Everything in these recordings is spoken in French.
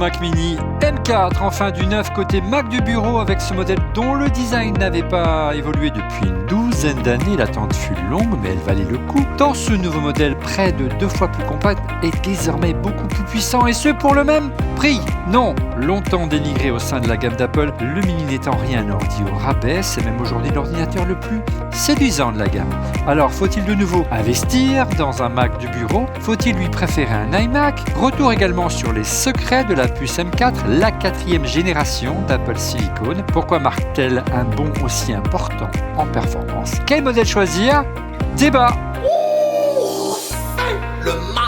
Mac Mini M4, enfin du neuf côté Mac du bureau avec ce modèle dont le design n'avait pas évolué depuis une douzaine d'années. L'attente fut longue mais elle valait le coup, tant ce nouveau modèle près de 2 fois plus compact est désormais beaucoup plus puissant et ce pour le même prix. Non, longtemps dénigré au sein de la gamme d'Apple, le Mini n'étant rien un ordi au rabais, c'est même aujourd'hui l'ordinateur le plus séduisant de la gamme. Alors faut-il de nouveau investir dans un Mac du bureau? Faut-il lui préférer un iMac? Retour également sur les secrets de la puce M4, la 4e génération d'Apple Silicon. Pourquoi marque-t-elle un bond aussi important en performance? Quel modèle choisir? Débat. Le Mac.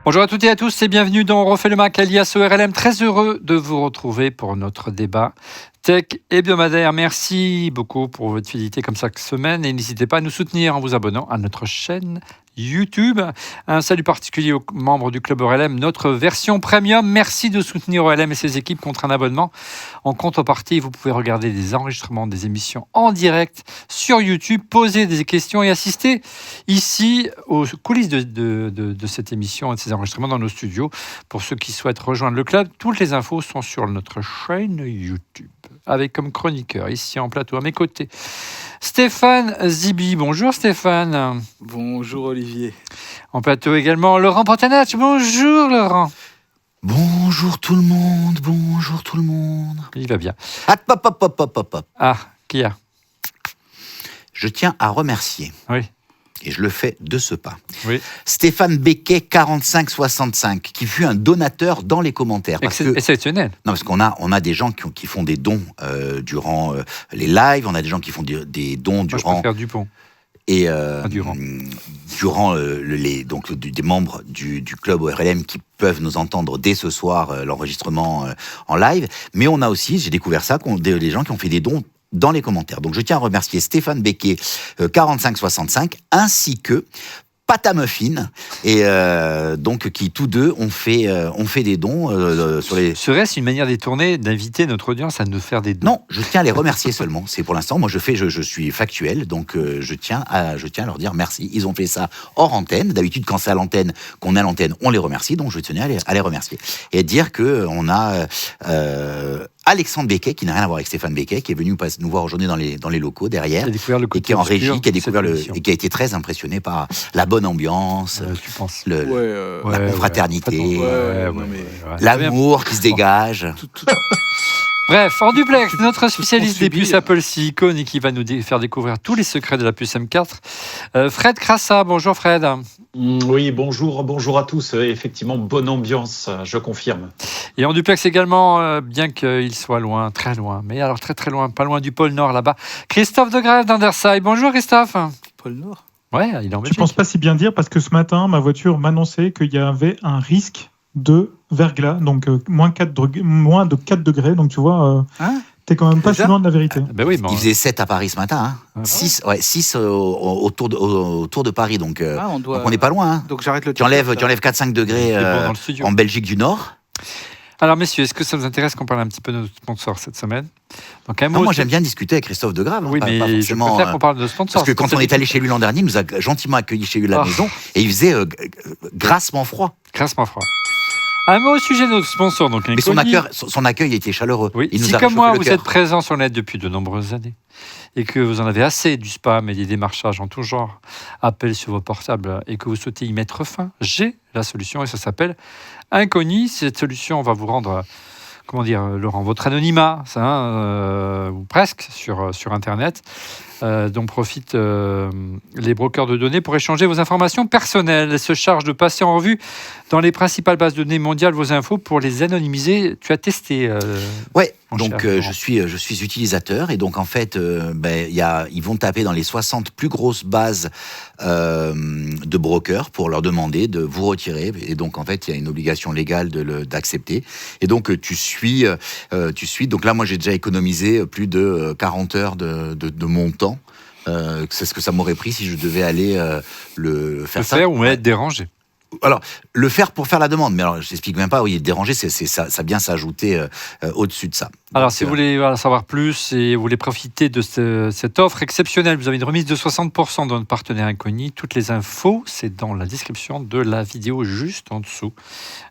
Bonjour à toutes et à tous et bienvenue dans On refait le Mac alias ORLM. Très heureux de vous retrouver pour notre débat tech hebdomadaire. Merci beaucoup pour votre fidélité comme chaque semaine et n'hésitez pas à nous soutenir en vous abonnant à notre chaîne YouTube. Un salut particulier aux membres du Club ORLM, notre version premium. Merci de soutenir ORLM et ses équipes contre un abonnement. En contrepartie, vous pouvez regarder des enregistrements des émissions en direct sur YouTube, poser des questions et assister ici aux coulisses de cette émission et de ces enregistrements dans nos studios. Pour ceux qui souhaitent rejoindre le club, toutes les infos sont sur notre chaîne YouTube. Avec comme chroniqueur ici en plateau à mes côtés Stéphane Zibi. Bonjour Stéphane. Bonjour Olivier. En plateau également Laurent Pantanach. Bonjour Laurent. Bonjour tout le monde, bonjour tout le monde. Il va bien. Hop. Ah, qui a? Je tiens à remercier, Oui. et je le fais de ce pas, Oui. Stéphane Becquet 4565, qui fut un donateur dans les commentaires. Exceptionnel. Non, parce qu'on a des gens qui font des dons durant les lives, on a des gens qui font des dons Moi, je durant... préfère Dupont. Et durant des membres du club ORLM qui peuvent nous entendre dès ce soir l'enregistrement en live. Mais on a aussi, j'ai découvert ça, des gens qui ont fait des dons dans les commentaires. Donc je tiens à remercier Stéphane Becquet 4565 ainsi que Pâte à Muffin et donc qui tous deux ont fait des dons sur les... Serait-ce une manière détournée d'inviter notre audience à nous faire des dons? Non, je tiens à les remercier seulement. C'est pour l'instant, moi je suis factuel, donc je tiens à leur dire merci. Ils ont fait ça hors antenne. D'habitude, quand c'est à l'antenne, qu'on est à l'antenne, on les remercie. Donc je tenais à les remercier et dire que on a Alexandre Becquet, qui n'a rien à voir avec Stéphane Becquet, qui est venu nous voir aujourd'hui dans les locaux derrière, et qui est en régie, qui a découvert et qui a été très impressionné par la bonne ambiance, tu penses la confraternité, mais l'amour qui se dégage. Bref, en duplex, notre spécialiste des puces Apple Silicon et qui va nous faire découvrir tous les secrets de la puce M4, Fred Crassa. Bonjour Fred. Oui, bonjour à tous. Effectivement, bonne ambiance, je confirme. Et en duplex également, bien qu'il soit loin, très loin, mais alors très très loin, pas loin du pôle Nord là-bas, Christophe Degrève d'Anderside. Bonjour Christophe. Pôle Nord. Ouais, il est en Belgique. Je pense pas si bien dire parce que ce matin, ma voiture m'annonçait qu'il y avait un risque de verglas, donc moins de 4 degrés. Donc tu vois, t'es quand même pas si loin de la vérité. Ben oui, il faisait 7 à Paris ce matin. 6 autour de Paris. Donc, donc on n'est pas loin. Hein. Donc j'arrête le tu enlèves 4-5 degrés en Belgique du Nord. Alors messieurs, est-ce que ça vous intéresse qu'on parle un petit peu de notre sponsor cette semaine? Donc, moi j'aime bien discuter avec Christophe Degrave. Oui, mais je préfère qu'on parle de sponsor. Parce que quand on est allé chez lui l'an dernier, il nous a gentiment accueillis chez lui à la maison et il faisait grassement froid. Un mot au sujet de notre sponsor. Donc, mais son accueil était chaleureux. Oui. Si comme moi, vous êtes présent sur le net depuis de nombreuses années et que vous en avez assez du spam et des démarchages en tout genre, appels sur vos portables et que vous souhaitez y mettre fin, j'ai la solution et ça s'appelle Incogni. Cette solution va vous rendre... Laurent, votre anonymat, ou presque, sur Internet, dont profitent les brokers de données pour échanger vos informations personnelles. Elles se chargent de passer en revue dans les principales bases de données mondiales vos infos pour les anonymiser. Tu as testé Ouais, donc je suis utilisateur et donc en fait, ils vont taper dans les 60 plus grosses bases de brokers pour leur demander de vous retirer. Et donc en fait, il y a une obligation légale d'accepter. Et donc tu suis. Donc là, moi, j'ai déjà économisé plus de 40 heures de mon temps. C'est ce que ça m'aurait pris si je devais aller le faire ça. Ou être dérangé. Alors, le faire pour faire la demande, mais alors je t'explique même pas, oui, déranger, ça vient s'ajouter au-dessus de ça. Alors, Donc, si vous voulez en savoir plus et vous voulez profiter de cette offre exceptionnelle, vous avez une remise de 60% dans notre partenaire Inconnu. Toutes les infos, c'est dans la description de la vidéo juste en dessous.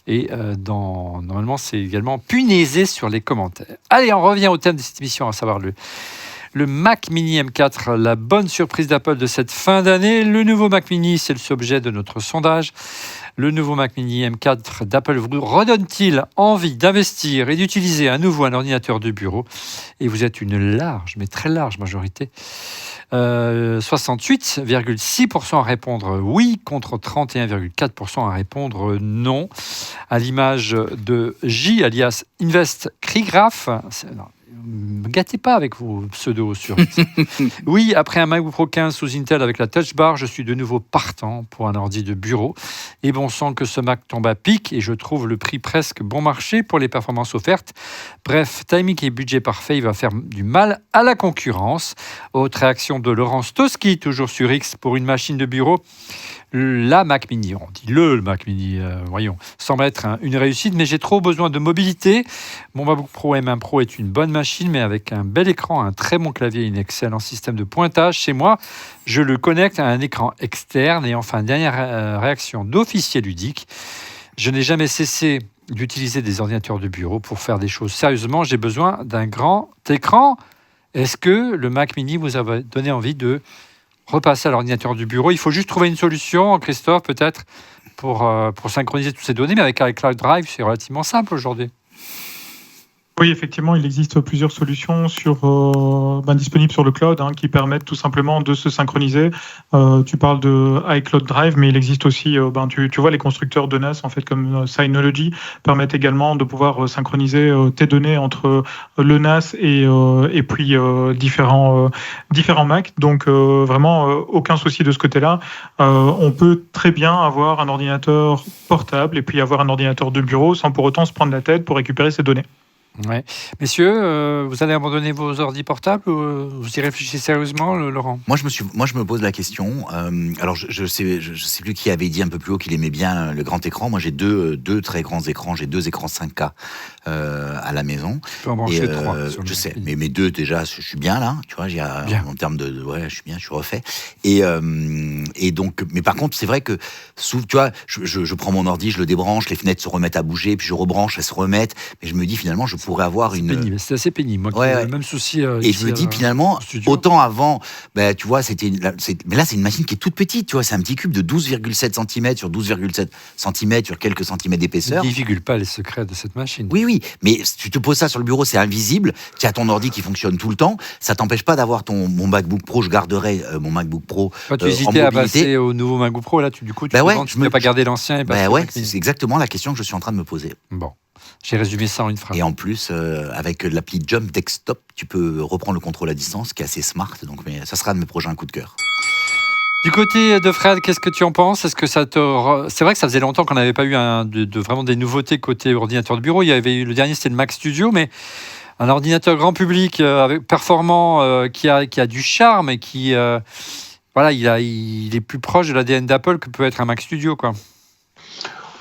Et normalement, c'est également punaisé sur les commentaires. Allez, on revient au thème de cette émission, à savoir le Mac Mini M4, la bonne surprise d'Apple de cette fin d'année. Le nouveau Mac Mini, c'est le sujet de notre sondage. Le nouveau Mac Mini M4 d'Apple vous redonne-t-il envie d'investir et d'utiliser à nouveau un ordinateur de bureau? Et vous êtes une large, mais très large majorité. 68,6% à répondre oui, contre 31,4% à répondre non. À l'image de J, alias Invest Krigraph. Ne me gâtez pas avec vos pseudos sur. Oui, après un MacBook Pro 15 sous Intel avec la Touch Bar, je suis de nouveau partant pour un ordi de bureau. Et bon sang que ce Mac tombe à pic et je trouve le prix presque bon marché pour les performances offertes. Bref, timing et budget parfait, il va faire du mal à la concurrence. Autre réaction de Laurence Toski, toujours sur X, pour une machine de bureau. La Mac Mini, on dit le Mac Mini, voyons, semble être une réussite, mais j'ai trop besoin de mobilité. Mon MacBook Pro M1 Pro est une bonne machine, mais avec un bel écran, un très bon clavier et un excellent système de pointage. Chez moi, je le connecte à un écran externe. Et enfin, dernière réaction d'officier ludique. Je n'ai jamais cessé d'utiliser des ordinateurs de bureau pour faire des choses sérieusement. J'ai besoin d'un grand écran. Est-ce que le Mac Mini vous a donné envie de repasser à l'ordinateur du bureau? Il faut juste trouver une solution, Christophe, peut-être, pour synchroniser toutes ces données. Mais avec iCloud Drive, c'est relativement simple aujourd'hui. Oui, effectivement, il existe plusieurs solutions disponibles sur le cloud qui permettent tout simplement de se synchroniser. Tu parles de iCloud Drive, mais il existe aussi, tu vois, les constructeurs de NAS, en fait, comme Synology, permettent également de pouvoir synchroniser tes données entre le NAS et puis différents Mac. Donc, vraiment, aucun souci de ce côté-là. On peut très bien avoir un ordinateur portable et puis avoir un ordinateur de bureau sans pour autant se prendre la tête pour récupérer ces données. Ouais. Messieurs, vous allez abandonner vos ordi portables ou vous y réfléchissez sérieusement, Laurent? Moi, je me pose la question. Alors, je sais plus qui avait dit un peu plus haut qu'il aimait bien le grand écran. Moi, j'ai deux très grands écrans. J'ai 2 écrans 5K à la maison. Tu peux en brancher 3. Je sais, mais mes 2 déjà, je suis bien là. Tu vois, en termes ouais, je suis bien, je suis refait. Et donc, mais par contre, c'est vrai que tu vois, je prends mon ordi, je le débranche, les fenêtres se remettent à bouger, puis je rebranche, elles se remettent. Mais je me dis finalement, je pourrais avoir C'est assez pénible. Moi, ouais, qui ai le même souci. Et je me dis finalement, autant avant, tu vois, mais là, c'est une machine qui est toute petite, tu vois, c'est un petit cube de 12,7 cm sur 12,7 cm sur quelques centimètres d'épaisseur. Ne divulgue pas les secrets de cette machine. Oui, mais si tu te poses ça sur le bureau, c'est invisible. Tu as ton ordi qui fonctionne tout le temps. Ça t'empêche pas d'avoir mon MacBook Pro. Je garderai mon MacBook Pro. Quand tu hésitais à passer au nouveau MacBook Pro, là, tu ne peux pas garder l'ancien. C'est exactement la question que je suis en train de me poser. Bon. J'ai résumé ça en une phrase. Et en plus, avec l'appli Jump Desktop, tu peux reprendre le contrôle à distance, qui est assez smart. Donc, ça sera de mes prochains coups de cœur. Du côté de Fred, qu'est-ce que tu en penses? Est-ce que c'est vrai que ça faisait longtemps qu'on n'avait pas eu vraiment des nouveautés côté ordinateur de bureau. Il y avait eu le dernier, c'était le Mac Studio, mais un ordinateur grand public performant qui a du charme et qui il est plus proche de l'ADN d'Apple que peut être un Mac Studio, quoi.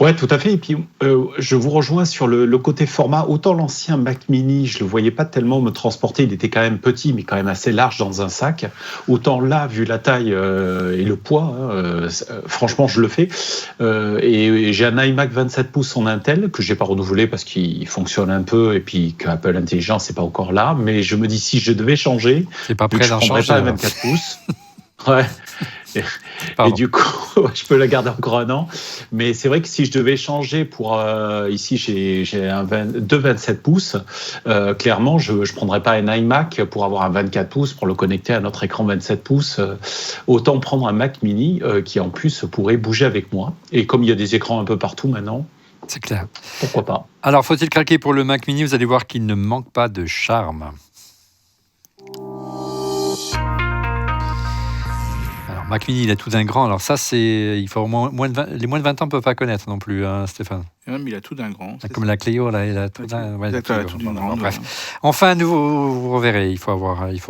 Ouais, tout à fait. Et puis, je vous rejoins sur le côté format. Autant l'ancien Mac Mini, je le voyais pas tellement me transporter. Il était quand même petit, mais quand même assez large dans un sac. Autant là, vu la taille et le poids, franchement, je le fais. Et j'ai un iMac 27 pouces en Intel que j'ai pas renouvelé parce qu'il fonctionne un peu et puis qu'Apple Intelligence c'est pas encore là. Mais je me dis, si je devais changer, c'est pas prêt d'en changer. Je prendrais pas un 24 pouces. Ouais. Et du coup, je peux la garder encore un an. Mais c'est vrai que si je devais changer pour... ici, j'ai deux 27 pouces. Clairement, je ne prendrais pas un iMac pour avoir un 24 pouces, pour le connecter à notre écran 27 pouces. Autant prendre un Mac Mini qui, en plus, pourrait bouger avec moi. Et comme il y a des écrans un peu partout maintenant... C'est clair. Pourquoi pas? Alors, faut-il craquer pour le Mac Mini? Vous allez voir qu'il ne manque pas de charme. Mac Mini, il a tout d'un grand. Alors ça, il faut les moins de 20 ans ne peuvent pas connaître non plus, hein, Stéphane. Et même, il a tout d'un grand. c'est Comme ça. la Clio, là, il a tout Exact. d'un. Ouais, Exact, la elle a Clio. tout d'une Bon, grande. bref. Enfin, un nouveau, vous reverrez, il faut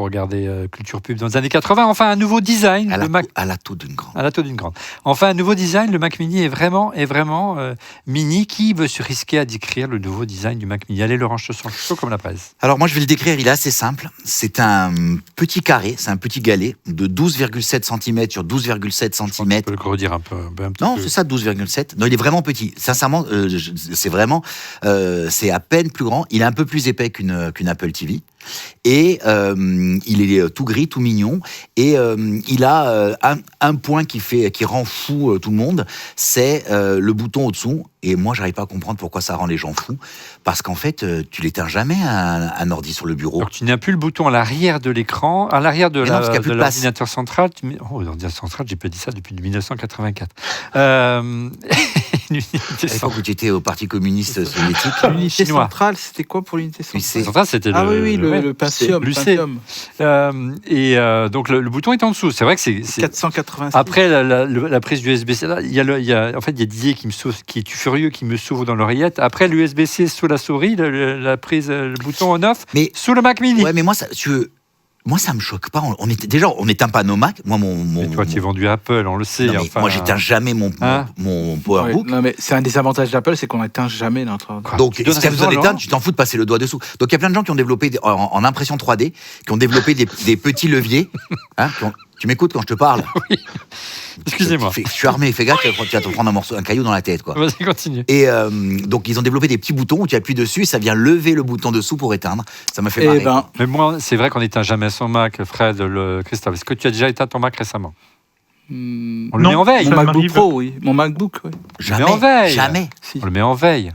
regarder Culture Pub dans les années 80. Enfin, un nouveau design. À Le Mac. la tout d'une grande. À la taux d'une grande. Enfin, un nouveau design, le Mac Mini est vraiment mini. Qui veut se risquer à décrire le nouveau design du Mac Mini? Allez, Laurent, je te sens chaud comme la presse. Alors moi je vais le décrire, il est assez simple. C'est un petit carré, c'est un petit galet de 12,7 cm sur 12,7 cm. Tu peux le redire un petit Non, peu. c'est ça, 12,7. Non, il est vraiment petit. Sincèrement, c'est vraiment, c'est à peine plus grand. Il est un peu plus épais qu'une Apple TV. Et il est tout gris, tout mignon. Et il a un point qui rend fou tout le monde, c'est le bouton au-dessous. Et moi, j'arrive pas à comprendre pourquoi ça rend les gens fous. Parce qu'en fait, tu l'éteins jamais un ordi sur le bureau. Donc tu n'as plus le bouton à l'arrière de l'écran, à l'arrière de Mais non, parce qu'il y a plus de place. l'ordinateur central. L'ordinateur central, j'ai pas dit ça depuis 1984. L'unité À l'époque où tu étais au Parti communiste soviétique, L'unité Chinois. centrale, c'était quoi pour l'unité centrale? central, c'était Ah le. oui, ouais, le Pentium. Lucé. Pentium. Donc le bouton est en dessous. C'est vrai que c'est. 486. Après la prise USB-C, là, il y a Didier qui est furieux, qui me s'ouvre dans l'oreillette. Après l'USB-C sous la souris, la prise, le bouton on/off, Mais- sous le Mac Mini. ouais, mais moi, ça me choque pas. On n'éteint pas nos Mac. Moi, Mais toi, tu es vendu à Apple, on le sait. Non, mais enfin, moi, j'éteins jamais mon Hein PowerBook. Ouais, non, mais c'est un des avantages d'Apple, c'est qu'on n'éteint jamais notre ordinateur. Quoi, Donc, tu si donnes tu as besoin raison, d'éteindre, Laurent. tu t'en fous de passer le doigt dessous. Donc, il y a plein de gens qui ont développé en impression 3D, qui ont développé des petits leviers. Hein, tu m'écoutes quand je te parle? Excusez-moi. Je suis armé, fais gaffe, tu vas te prendre un caillou dans la tête, quoi. Vas-y, continue. Et donc, ils ont développé des petits boutons où tu appuies dessus et ça vient lever le bouton dessous pour éteindre. Ça m'a fait marrer. Eh ben, Mais moi, c'est vrai qu'on n'éteint jamais son Mac, Fred, Christophe. Est-ce que tu as déjà éteint ton Mac récemment? On le Non. met en veille. Ça mon MacBook m'arrive. Pro, oui. Mon MacBook, oui. Jamais, mais en veille. jamais. Si. On le met en veille.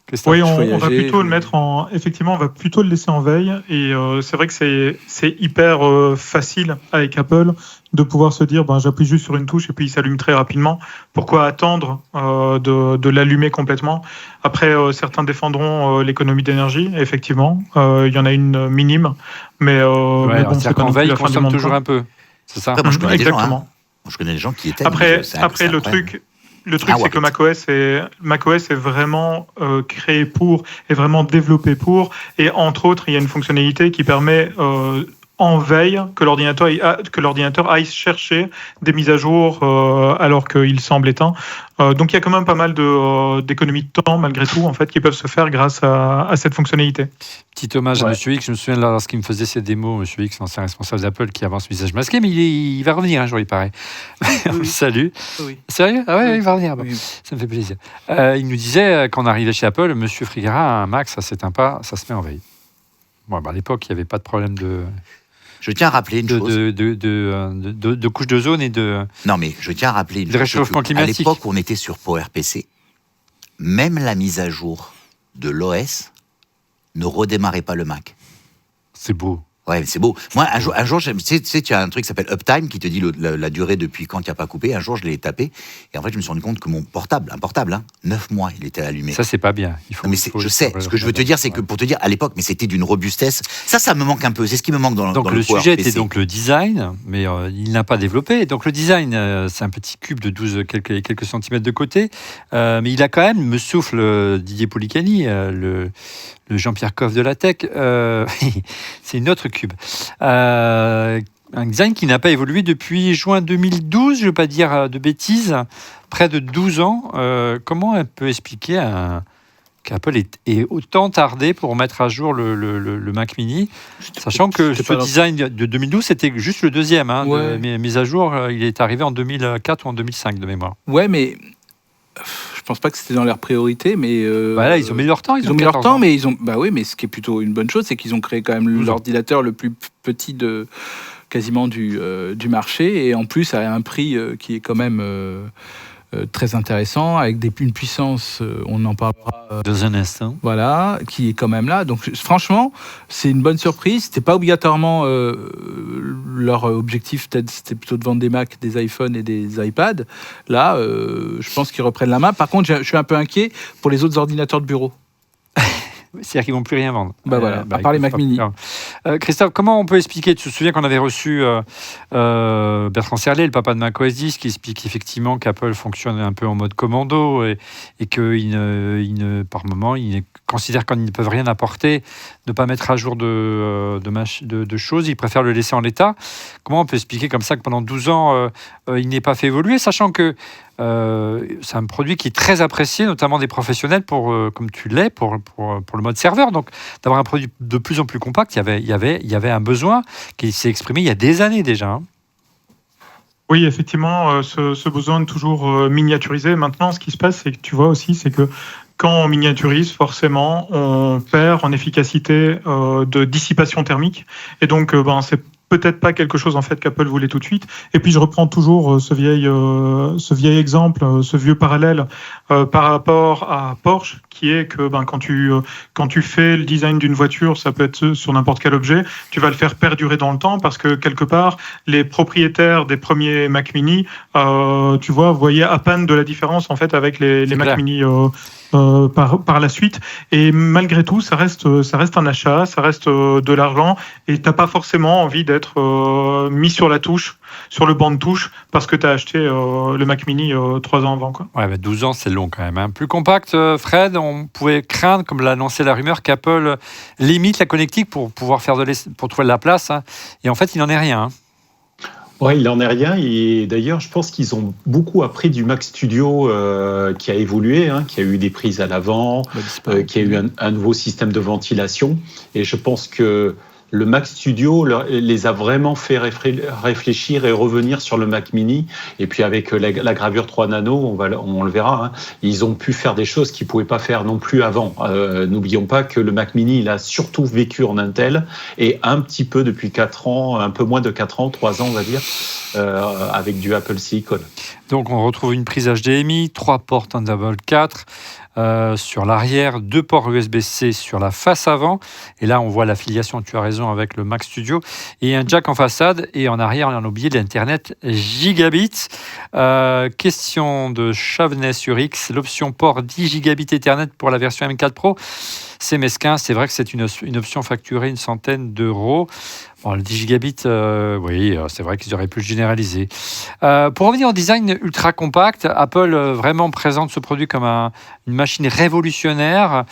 Christophe. Oui, on va voyager, plutôt le mettre en. Effectivement, on va plutôt le laisser en veille. Et c'est vrai que c'est hyper facile avec Apple de pouvoir se dire j'appuie juste sur une touche et puis il s'allume très rapidement. Pourquoi attendre de l'allumer complètement? Après, certains défendront l'économie d'énergie, effectivement. Il y en a une minime. Mais, Ouais, mais bon, c'est-à-dire c'est pas qu'en non plus veille, la il fin du consomme monde, toujours quoi. un peu. C'est ça. Après, moi, je connais des gens, Exactement. hein. Je connais des gens qui éteignent. Après, mais c'est le après. truc, Ah, c'est ouais. que macOS est vraiment créé pour, est vraiment développé pour, et entre autres, il y a une fonctionnalité qui permet en veille que l'ordinateur aille chercher des mises à jour alors qu'il semble éteint. Donc il y a quand même pas mal d'économies de temps malgré tout en fait qui peuvent se faire grâce à cette fonctionnalité. Petit hommage à Ouais. M. X. Je me souviens lorsqu'il me faisait ses démos, M. X, l'ancien responsable d'Apple, qui avance visage masqué, mais il va revenir un jour, il paraît. On le salue. Oui. Sérieux? Ah ouais, Oui. il va revenir. Bon, Oui. ça me fait plaisir. Il nous disait, quand on arrivait chez Apple, M. Frigara, un Mac, ça s'éteint pas, ça se met en veille. Bon, à l'époque, il n'y avait pas de problème de Je tiens à rappeler une chose. de couche de zone et de... Non, mais je tiens à rappeler une De chose. réchauffement c'est que climatique. À l'époque où on était sur PowerPC, même la mise à jour de l'OS ne redémarrait pas le Mac. C'est beau. Ouais, mais c'est beau. Moi, un jour, tu sais, tu as un truc qui s'appelle Uptime qui te dit la durée depuis quand tu n'as pas coupé. Un jour, je l'ai tapé et en fait, je me suis rendu compte que mon portable, un portable, 9 mois, il était allumé. Ça, c'est pas bien. Il faut, Non, mais il faut- je sais. Ce que je veux te dire, c'est que pour te dire, à l'époque, mais c'était d'une robustesse. Ça me manque un peu. C'est ce qui me manque dans Donc dans le sujet était PowerPC. donc le design, mais il n'a pas développé. Donc le design, c'est un petit cube de 12 quelques centimètres de côté, mais il a quand même, me souffle Didier Poulicani, le Jean-Pierre Coff de la tech, c'est une autre cube. Un design qui n'a pas évolué depuis juin 2012, je ne veux pas dire de bêtises, près de 12 ans. Comment on peut expliquer qu'Apple est autant tardé pour mettre à jour le Mac Mini, sachant que C'était ce pas leur- design de 2012, c'était juste le deuxième. Ouais. Mise à jour, il est arrivé en 2004 ou en 2005 de mémoire. Ouais, mais je pense pas que c'était dans leur priorité, mais Là, ils ont mis leur temps. ils ont mis leur 14 temps, ans. mais mais ce qui est plutôt une bonne chose, c'est qu'ils ont créé quand même 12 ans. l'ordinateur le plus petit quasiment du marché, et en plus à un prix qui est quand même très intéressant, avec une puissance, on en parlera, Dans un instant. voilà, qui est quand même là. Donc franchement, c'est une bonne surprise. C'était pas obligatoirement leur objectif, peut-être c'était plutôt de vendre des Mac, des iPhones et des iPads. Là, je pense qu'ils reprennent la main. Par contre, je suis un peu inquiet pour les autres ordinateurs de bureau. C'est-à-dire qu'ils ne vont plus rien vendre. Bah voilà, à part les Mac écoute, Mini. Christophe, comment on peut expliquer, tu te souviens qu'on avait reçu Bertrand Serlet, le papa de macOS 10, qui explique effectivement qu'Apple fonctionne un peu en mode commando et par moment, ils considèrent qu'ils ne peuvent rien apporter, ne pas mettre à jour de choses, ils préfèrent le laisser en l'état. Comment on peut expliquer comme ça que pendant 12 ans, il n'ait pas fait évoluer, sachant que c'est un produit qui est très apprécié, notamment des professionnels, comme tu l'es, pour le mode serveur. Donc, d'avoir un produit de plus en plus compact, il y avait un besoin qui s'est exprimé il y a des années déjà. Hein. Oui, effectivement, ce besoin de toujours miniaturiser. Maintenant, ce qui se passe, c'est que tu vois aussi, c'est que quand on miniaturise, forcément, on perd en efficacité de dissipation thermique. Et donc, c'est peut-être pas quelque chose en fait qu'Apple voulait tout de suite. Et puis je reprends toujours ce vieil exemple, ce vieux parallèle par rapport à Porsche, qui est que quand tu fais le design d'une voiture, ça peut être sur n'importe quel objet, tu vas le faire perdurer dans le temps parce que quelque part les propriétaires des premiers Mac Mini, tu vois, voyaient à peine de la différence en fait avec les Mac Mini. Par la suite, et malgré tout ça reste un achat, ça reste de l'argent, et t'as pas forcément envie d'être mis sur la touche, sur le banc de touche, parce que tu as acheté le Mac Mini 3 ans avant, quoi. Ouais, 12 ans c'est long quand même. Hein. Plus compact, Fred, on pouvait craindre, comme l'a annoncé la rumeur, qu'Apple limite la connectique pour pouvoir pour trouver de la place, hein. Et en fait il n'en est rien. Hein. Ouais, il n'en est rien. Et d'ailleurs, je pense qu'ils ont beaucoup appris du Mac Studio qui a évolué, hein, qui a eu des prises à l'avant, qui a eu un nouveau système de ventilation. Et je pense que le Mac Studio les a vraiment fait réfléchir et revenir sur le Mac Mini. Et puis avec la gravure 3 nano, on le verra, hein, ils ont pu faire des choses qu'ils ne pouvaient pas faire non plus avant. N'oublions pas que le Mac Mini, il a surtout vécu en Intel et un petit peu depuis 4 ans, un peu moins de 4 ans, 3 ans on va dire, avec du Apple Silicon. Donc on retrouve une prise HDMI, 3 ports Thunderbolt 4, sur l'arrière, 2 ports USB-C sur la face avant, et là on voit l'affiliation, tu as raison, avec le Mac Studio, et un jack en façade, et en arrière on a oublié l'Internet gigabit. Question de Chavenet sur X, l'option port 10 gigabit Ethernet pour la version M4 Pro, c'est mesquin, c'est vrai que c'est une option facturée une centaine d'euros. Bon, le 10 gigabit, oui, c'est vrai qu'ils auraient pu le généraliser. Pour revenir au design ultra compact, Apple vraiment présente ce produit comme une machine révolutionnaire.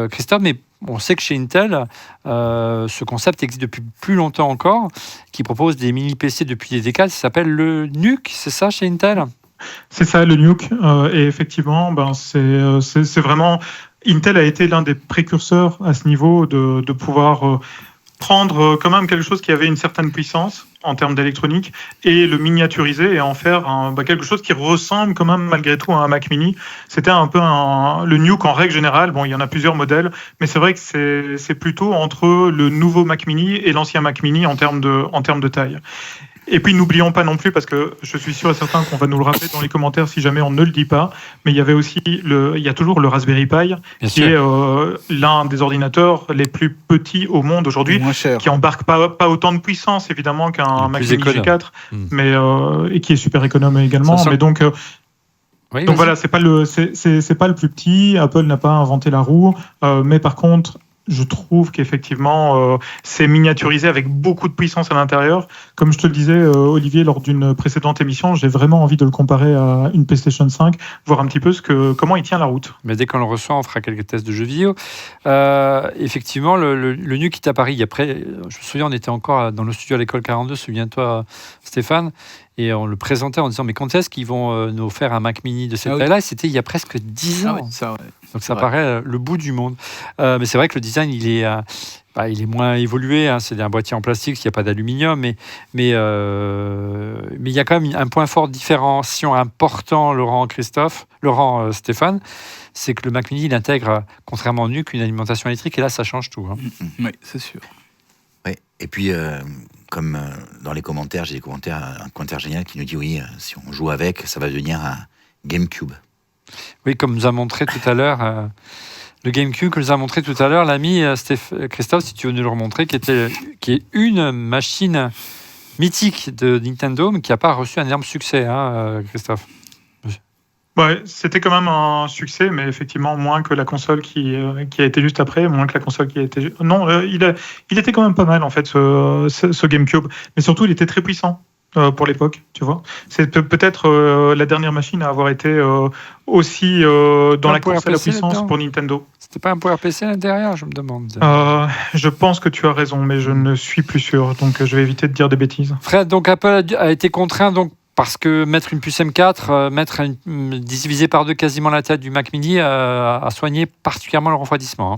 Christophe, mais on sait que chez Intel, ce concept existe depuis plus longtemps encore, qui propose des mini-PC depuis des décades. Ça s'appelle le NUC, c'est ça chez Intel ? C'est ça, le NUC. Et effectivement, c'est vraiment... Intel a été l'un des précurseurs à ce niveau de pouvoir... prendre quand même quelque chose qui avait une certaine puissance en termes d'électronique et le miniaturiser et en faire quelque chose qui ressemble quand même malgré tout à un Mac Mini. C'était un peu le NUC en règle générale. Bon, il y en a plusieurs modèles, mais c'est vrai que c'est plutôt entre le nouveau Mac Mini et l'ancien Mac Mini en termes de taille. Et puis n'oublions pas non plus, parce que je suis sûr et certain qu'on va nous le rappeler dans les commentaires si jamais on ne le dit pas, mais il y avait aussi il y a toujours le Raspberry Pi, qui est l'un des ordinateurs les plus petits au monde aujourd'hui, qui embarque pas autant de puissance évidemment qu'un Mac Mini G4, mais et qui est super économe également. Mais donc voilà, c'est pas le plus petit. Apple n'a pas inventé la roue, mais par contre, je trouve qu'effectivement, c'est miniaturisé avec beaucoup de puissance à l'intérieur. Comme je te le disais, Olivier, lors d'une précédente émission, j'ai vraiment envie de le comparer à une PlayStation 5, voir un petit peu comment il tient la route. Mais dès qu'on le reçoit, on fera quelques tests de jeux vidéo. Effectivement, le NUC est à Paris. Après, je me souviens, on était encore dans le studio à l'école 42, souviens-toi, Stéphane, et on le présentait en disant, mais quand est-ce qu'ils vont nous faire un Mac Mini de cette taille-là ? Et c'était il y a presque 10 ans. Donc ça paraît le bout du monde. Mais c'est vrai que le design, il est moins évolué. Hein. C'est un boîtier en plastique, il n'y a pas d'aluminium. Mais il y a quand même un point fort différenciant important, Stéphane, c'est que le Mac Mini, il intègre, contrairement au NUC, une alimentation électrique. Et là, ça change tout. Hein. Oui, c'est sûr. Oui. Et puis, comme dans les commentaires, j'ai un commentaire génial qui nous dit, oui, si on joue avec, ça va devenir un GameCube. Oui, comme nous a montré tout à l'heure, le GameCube que nous a montré tout à l'heure, l'ami Christophe, si tu veux nous le remontrer, qui est une machine mythique de Nintendo, mais qui n'a pas reçu un énorme succès, hein, Christophe. Ouais, c'était quand même un succès, mais effectivement moins que la console qui a été juste après, moins que la console qui a été... Non, il était quand même pas mal, en fait, ce GameCube. Mais surtout, il était très puissant pour l'époque, tu vois. C'est peut-être la dernière machine à avoir été aussi dans la course à la puissance pour Nintendo. C'était pas un PowerPC à l'intérieur, je me demande. Je pense que tu as raison, mais je ne suis plus sûr, donc je vais éviter de dire des bêtises. Fred, donc Apple a été contraint parce que mettre une puce M4, diviser par deux quasiment la taille du Mac Mini, a soigné particulièrement le refroidissement. Hein.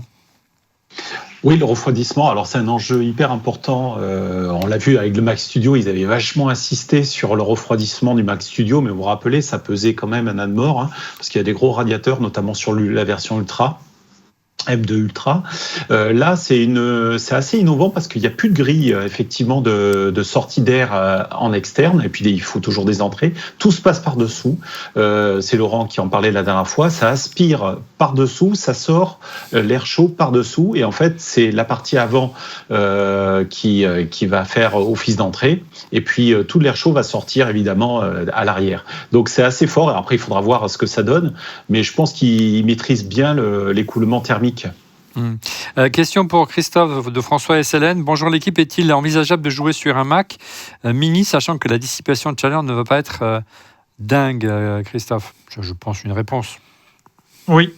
Oui, le refroidissement, alors c'est un enjeu hyper important. On l'a vu avec le Mac Studio, ils avaient vachement insisté sur le refroidissement du Mac Studio, mais vous vous rappelez, ça pesait quand même un âne mort, hein, parce qu'il y a des gros radiateurs, notamment sur la version Ultra. M2 Ultra. Là, c'est assez innovant parce qu'il n'y a plus de grille effectivement de sortie d'air en externe, et puis il faut toujours des entrées. Tout se passe par-dessous. C'est Laurent qui en parlait la dernière fois. Ça aspire par-dessous, ça sort l'air chaud par-dessous, et en fait, c'est la partie avant qui va faire office d'entrée, et puis tout l'air chaud va sortir évidemment à l'arrière. Donc c'est assez fort. Après, il faudra voir ce que ça donne, mais je pense qu'il maîtrise bien l'écoulement thermique. Question pour Christophe de François SLN. Bonjour l'équipe, est-il envisageable de jouer sur un Mac mini, sachant que la dissipation de chaleur ne va pas être dingue, Christophe? Je pense une réponse. Oui,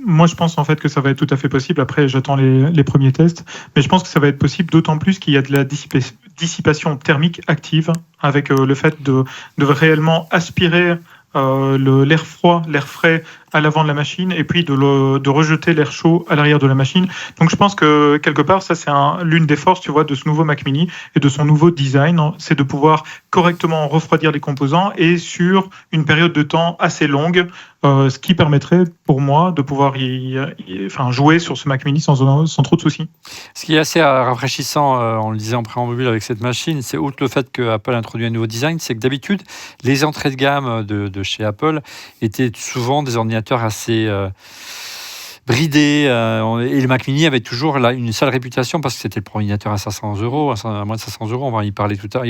moi je pense en fait que ça va être tout à fait possible. Après, j'attends les premiers tests, mais je pense que ça va être possible, d'autant plus qu'il y a de la dissipation thermique active, avec le fait de réellement aspirer l'air froid, l'air frais à l'avant de la machine, et puis de rejeter l'air chaud à l'arrière de la machine. Donc je pense que quelque part, ça c'est l'une des forces, tu vois, de ce nouveau Mac Mini et de son nouveau design, c'est de pouvoir correctement refroidir les composants et sur une période de temps assez longue, ce qui permettrait pour moi de pouvoir jouer sur ce Mac Mini sans trop de soucis. Ce qui est assez rafraîchissant, on le disait en préambule avec cette machine, c'est outre le fait que Apple introduit un nouveau design, c'est que d'habitude, les entrées de gamme de chez Apple étaient souvent des ordinateurs assez bridés, et le Mac Mini avait toujours une sale réputation parce que c'était le premier ordinateur à 500 €, à moins de 500 €, on va y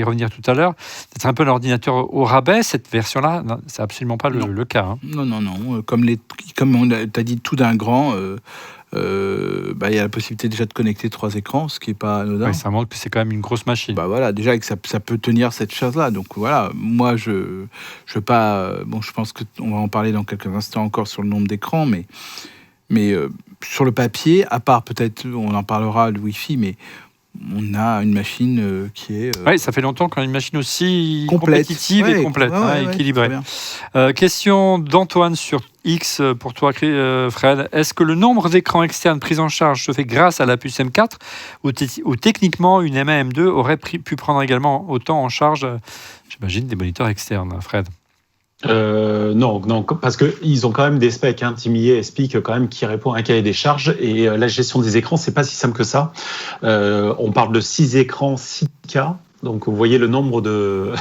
revenir tout à l'heure, c'est un peu l'ordinateur au rabais. Cette version-là, c'est absolument pas le cas. Hein. Non. Comme on t'a dit tout d'un grand, il y a la possibilité déjà de connecter 3 écrans, ce qui n'est pas anodin. Ouais, ça montre que c'est quand même une grosse machine. Voilà, déjà que ça peut tenir cette chose-là. Donc voilà, moi je pense qu'on va en parler dans quelques instants encore sur le nombre d'écrans, mais sur le papier, à part peut-être, on en parlera, le Wi-Fi, mais on a une machine qui est... Oui, ça fait longtemps qu'on a une machine aussi compétitive et complète, équilibrée. Question d'Antoine sur X pour toi, Fred. Est-ce que le nombre d'écrans externes pris en charge se fait grâce à la puce M4 ou techniquement une M1, M2 aurait pu prendre également autant en charge, j'imagine, des moniteurs externes, Fred? Non, parce qu'ils ont quand même des specs. Timier explique quand même qui répond à un cahier des charges, et la gestion des écrans, c'est pas si simple que ça. On parle de 6 écrans 6K. Donc vous voyez le nombre de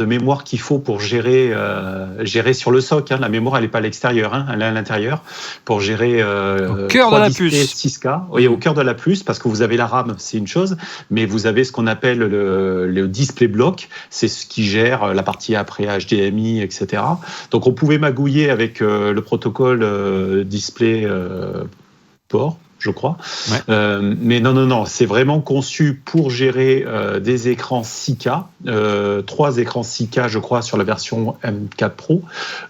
mémoire qu'il faut pour gérer sur le SoC. La mémoire, elle n'est pas à l'extérieur, elle est à l'intérieur pour gérer au cœur de la puce 6K. Oui, au cœur de la puce, parce que vous avez la RAM, c'est une chose, mais vous avez ce qu'on appelle le display block, c'est ce qui gère la partie après HDMI, etc. Donc on pouvait magouiller avec le protocole display port, je crois. Ouais. Mais non, c'est vraiment conçu pour gérer des écrans 6K, 3 écrans 6K, je crois, sur la version M4 Pro,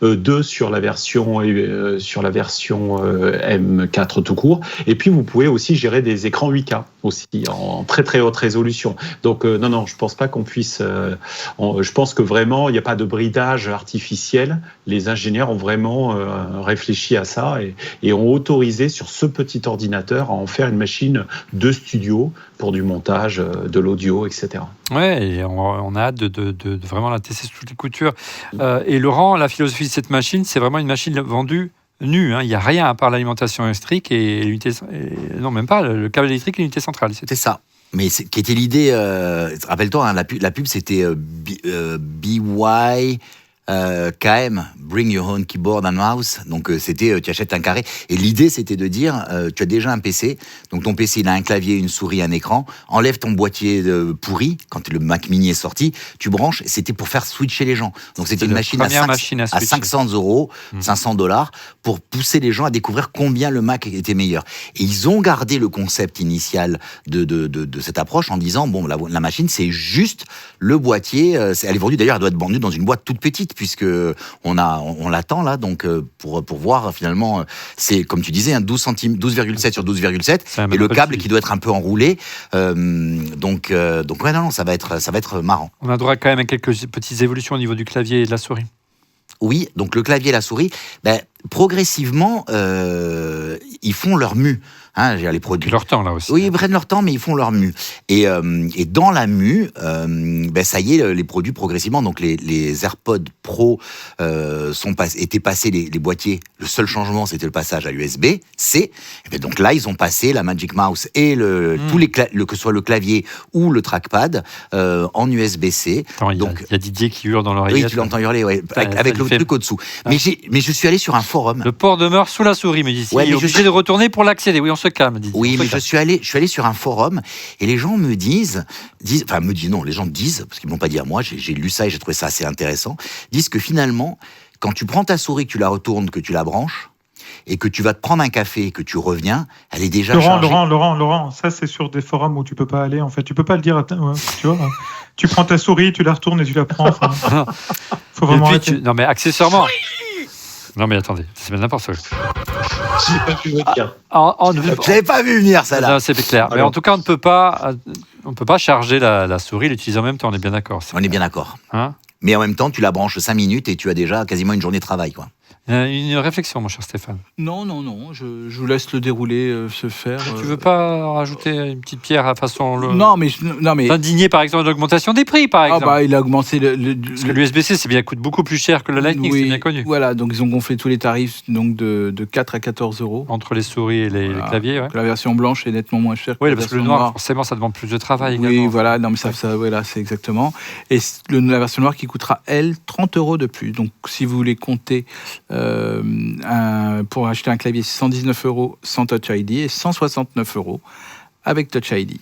2 sur la version M4 tout court. Et puis, vous pouvez aussi gérer des écrans 8K aussi, en très, très haute résolution. Donc, non, je pense pas qu'on puisse... je pense que vraiment, il n'y a pas de bridage artificiel. Les ingénieurs ont vraiment réfléchi à ça et ont autorisé sur ce petit ordinateur à en faire une machine de studio pour du montage, de l'audio, etc. Ouais, et on a hâte de vraiment la tester sous toutes les coutures. Et Laurent, la philosophie de cette machine, c'est vraiment une machine vendue nue. Il n'y a rien à part l'alimentation électrique et l'unité... Non, même pas, le câble électrique et l'unité centrale. C'est ça. Mais qui était l'idée... rappelle-toi, la pub, c'était BY... KM, Bring Your Own Keyboard and Mouse. Donc c'était, tu achètes un carré. Et l'idée, c'était de dire, tu as déjà un PC, donc ton PC, il a un clavier, une souris, un écran. Enlève ton boîtier pourri, quand le Mac Mini est sorti, tu branches. C'était pour faire switcher les gens. Donc c'était une machine à 500 €, $500, pour pousser les gens à découvrir combien le Mac était meilleur. Et ils ont gardé le concept initial de cette approche en disant, bon, la machine, c'est juste le boîtier. Elle est vendue, d'ailleurs, elle doit être vendue dans une boîte toute petite, puisque on l'attend là, donc pour voir finalement, c'est comme tu disais, 12,7 sur 12,7, et le câble qui doit être un peu enroulé. Donc ouais, non, ça va être marrant. On a droit quand même à quelques petites évolutions au niveau du clavier et de la souris. Oui, donc le clavier et la souris, progressivement, ils font leur mue. Les produits. Ils leur temps là aussi. Oui, ils prennent leur temps, mais ils font leur mue. Et dans la mue, ça y est, les produits progressivement. Donc les AirPods Pro étaient passés les boîtiers. Le seul changement, c'était le passage à USB-C. Et donc là, ils ont passé la Magic Mouse et tous que ce soit le clavier ou le trackpad en USB-C. Il y a Didier qui hurle dans l'oreillette. Oui, tu l'entends hurler, ouais, avec le truc au-dessous. Mais je suis allé sur un forum. Le port demeure sous la souris, me dit-il. Il est obligé de retourner pour l'accéder. Oui, on se calme, Didier. Oui, mais je suis allé sur un forum et les gens les gens disent, parce qu'ils m'ont pas dit à moi, j'ai lu ça et j'ai trouvé ça assez intéressant, disent que finalement, quand tu prends ta souris, que tu la retournes, que tu la branches, et que tu vas te prendre un café et que tu reviens, elle est déjà chargée. Laurent, ça c'est sur des forums où tu peux pas aller, en fait. Tu peux pas le dire, tu vois. Tu prends ta souris, tu la retournes et tu la prends. Faut vraiment arrêter. Non, mais accessoirement... Non, mais attendez, c'est bien n'importe quoi. Je l'avais pas vu venir, ça là. Non, c'est clair. Mais en tout cas, on ne peut pas charger la souris et l'utiliser en même temps, on est bien d'accord. On est bien d'accord. Hein ? Mais en même temps, tu la branches 5 minutes et tu as déjà quasiment une journée de travail, quoi. Une réflexion, mon cher Stéphane. Non, je vous laisse le dérouler se faire. Tu veux pas rajouter une petite pierre à façon... Non, mais... T'indigner, par exemple, de l'augmentation des prix, par exemple. Il a augmenté... Parce que l'USB-C, coûte beaucoup plus cher que le Lightning, c'est bien connu. Voilà, donc ils ont gonflé tous les tarifs donc de 4 à 14 €. Entre les souris et les claviers, ouais. La version blanche est nettement moins chère que la version parce que le noir, forcément, ça demande plus de travail également. Oui, voilà, non, mais voilà, c'est exactement. Et la version noire qui coûtera, elle, 30 € de plus. Donc, si vous voulez compter... pour acheter un clavier, c'est 119 € sans Touch ID et 169 € avec Touch ID.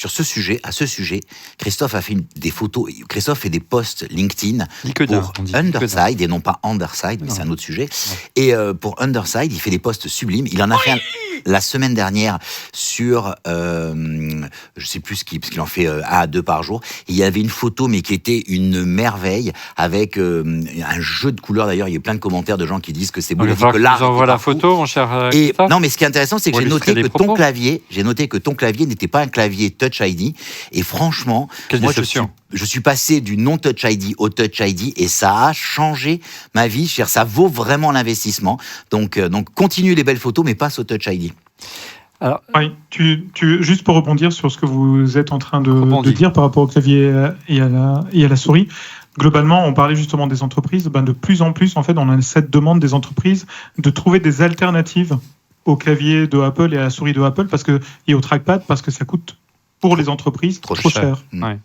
À ce sujet, Christophe a fait des photos. Christophe fait des posts LinkedIn pour Underside, et non pas Underside, mais c'est un autre sujet. Et pour Underside, il fait des posts sublimes. Il en a fait la semaine dernière sur, je sais plus parce qu'il en fait 1 à 2 par jour. Et il y avait une photo, mais qui était une merveille, avec un jeu de couleurs. D'ailleurs, il y a plein de commentaires de gens qui disent que c'est beau. Il va que l'art envoie la photo, mon cher Christophe. Non, mais ce qui est intéressant, c'est que j'ai noté que ton clavier n'était pas un clavier Touch ID. Et franchement, moi, je suis passé du non-Touch ID au Touch ID et ça a changé ma vie. Ça vaut vraiment l'investissement. Donc continue les belles photos, mais passe au Touch ID. Alors, oui, juste pour rebondir sur ce que vous êtes en train de dire par rapport au clavier et à la souris. Globalement, on parlait justement des entreprises. De plus en plus, en fait, on a cette demande des entreprises de trouver des alternatives au clavier de Apple et à la souris de Apple et au trackpad parce que ça coûte pour les entreprises trop cher. Ouais.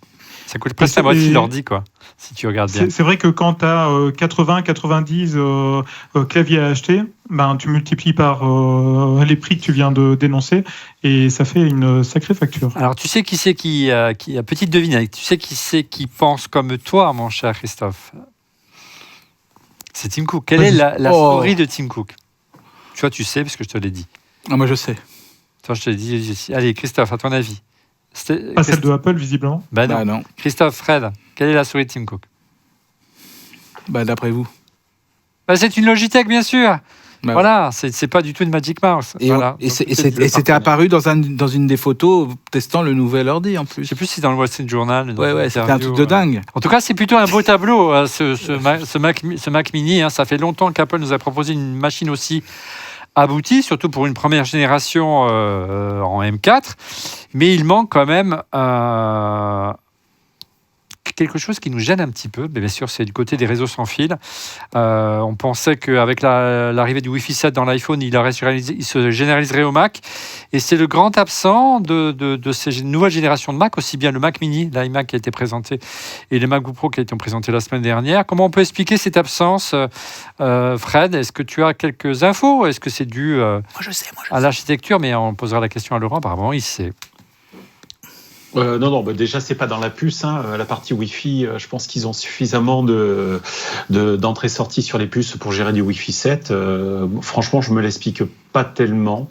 Ça coûte presque la moitié de l'ordi, quoi, si tu regardes bien. C'est vrai que quand tu as 80-90 claviers à acheter, tu multiplies par les prix que tu viens de dénoncer et ça fait une sacrée facture. Alors, tu sais qui c'est qui a petite devinette, tu sais qui c'est qui pense comme toi, mon cher Christophe? C'est Tim Cook. Quelle est la souris de Tim Cook? Tu vois, tu sais, parce que je te l'ai dit. Ah, moi, je sais. Toi, je te l'ai dit. Allez, Christophe, à ton avis. Pas celle de Apple, visiblement. Non. Christophe, Fred, quelle est la souris de Tim Cook? D'après vous. C'est une Logitech, bien sûr. Voilà, c'est pas du tout une Magic Mouse. Et c'était apparu dans une des photos testant le nouvel ordi en plus. Je sais plus si dans le Wall Street Journal. Ouais, c'était un truc de dingue. En tout cas, c'est plutôt un beau tableau, ce Mac Mini. Ça fait longtemps qu'Apple nous a proposé une machine aussi abouti, surtout pour une première génération en M4, mais il manque quand même quelque chose qui nous gêne un petit peu. Mais bien sûr, c'est du côté des réseaux sans fil. On pensait qu'avec l'arrivée du Wi-Fi 7 dans l'iPhone, il se généraliserait au Mac. Et c'est le grand absent de ces nouvelles générations de Mac, aussi bien le Mac Mini, l'iMac qui a été présenté, et les MacBook Pro qui a été présenté la semaine dernière. Comment on peut expliquer cette absence, Fred? Est-ce que tu as quelques infos? Est-ce que c'est dû à l'architecture? Mais on posera la question à Laurent, apparemment il sait. Non, déjà, c'est pas dans la puce. La partie Wi-Fi, je pense qu'ils ont suffisamment d'entrées-sorties sur les puces pour gérer du Wi-Fi 7. Franchement, je me l'explique pas tellement,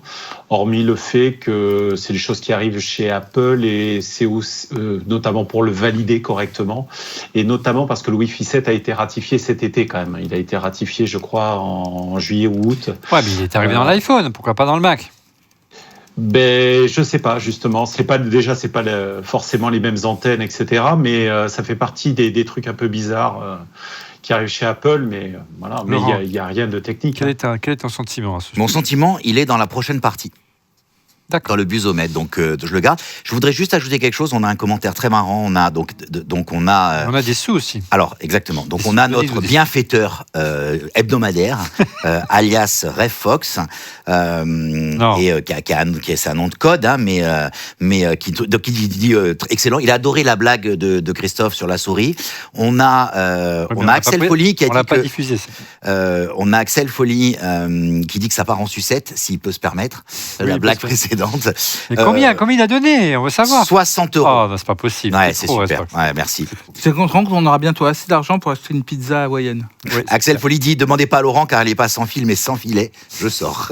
hormis le fait que c'est des choses qui arrivent chez Apple et c'est aussi, notamment pour le valider correctement. Et notamment parce que le Wi-Fi 7 a été ratifié cet été quand même. Il a été ratifié, je crois, en juillet ou août. Ouais, mais il est arrivé dans l'iPhone, pourquoi pas dans le Mac? Ben, je sais pas, justement. C'est pas forcément les mêmes antennes, etc. Mais ça fait partie des trucs un peu bizarres qui arrivent chez Apple. Mais voilà, mais il y a rien de technique. Quel est ton sentiment à ce sujet? Mon sentiment, il est dans la prochaine partie. Dans le busomètre, donc je le garde. Je voudrais juste ajouter quelque chose. On a un commentaire très marrant. On a on a des sous aussi. Alors exactement. Donc on a notre bienfaiteur hebdomadaire, alias Rev Fox, qui a sa nom de code, mais qui dit excellent. Il a adoré la blague de Christophe sur la souris. On a Axel Folly qui a dit l'a pas diffusé. on a Axel Folly qui dit que ça part en sucette s'il peut se permettre. La blague précédente. Mais combien il a donné? On veut savoir. 60 €. Oh, ben, c'est pas possible. Ouais, c'est super. Ouais, merci. C'est qu'on qu'on aura bientôt assez d'argent pour acheter une pizza hawaïenne. Oui, Axel Folly dit, demandez pas à Laurent car elle n'est pas sans fil mais sans filet. Je sors.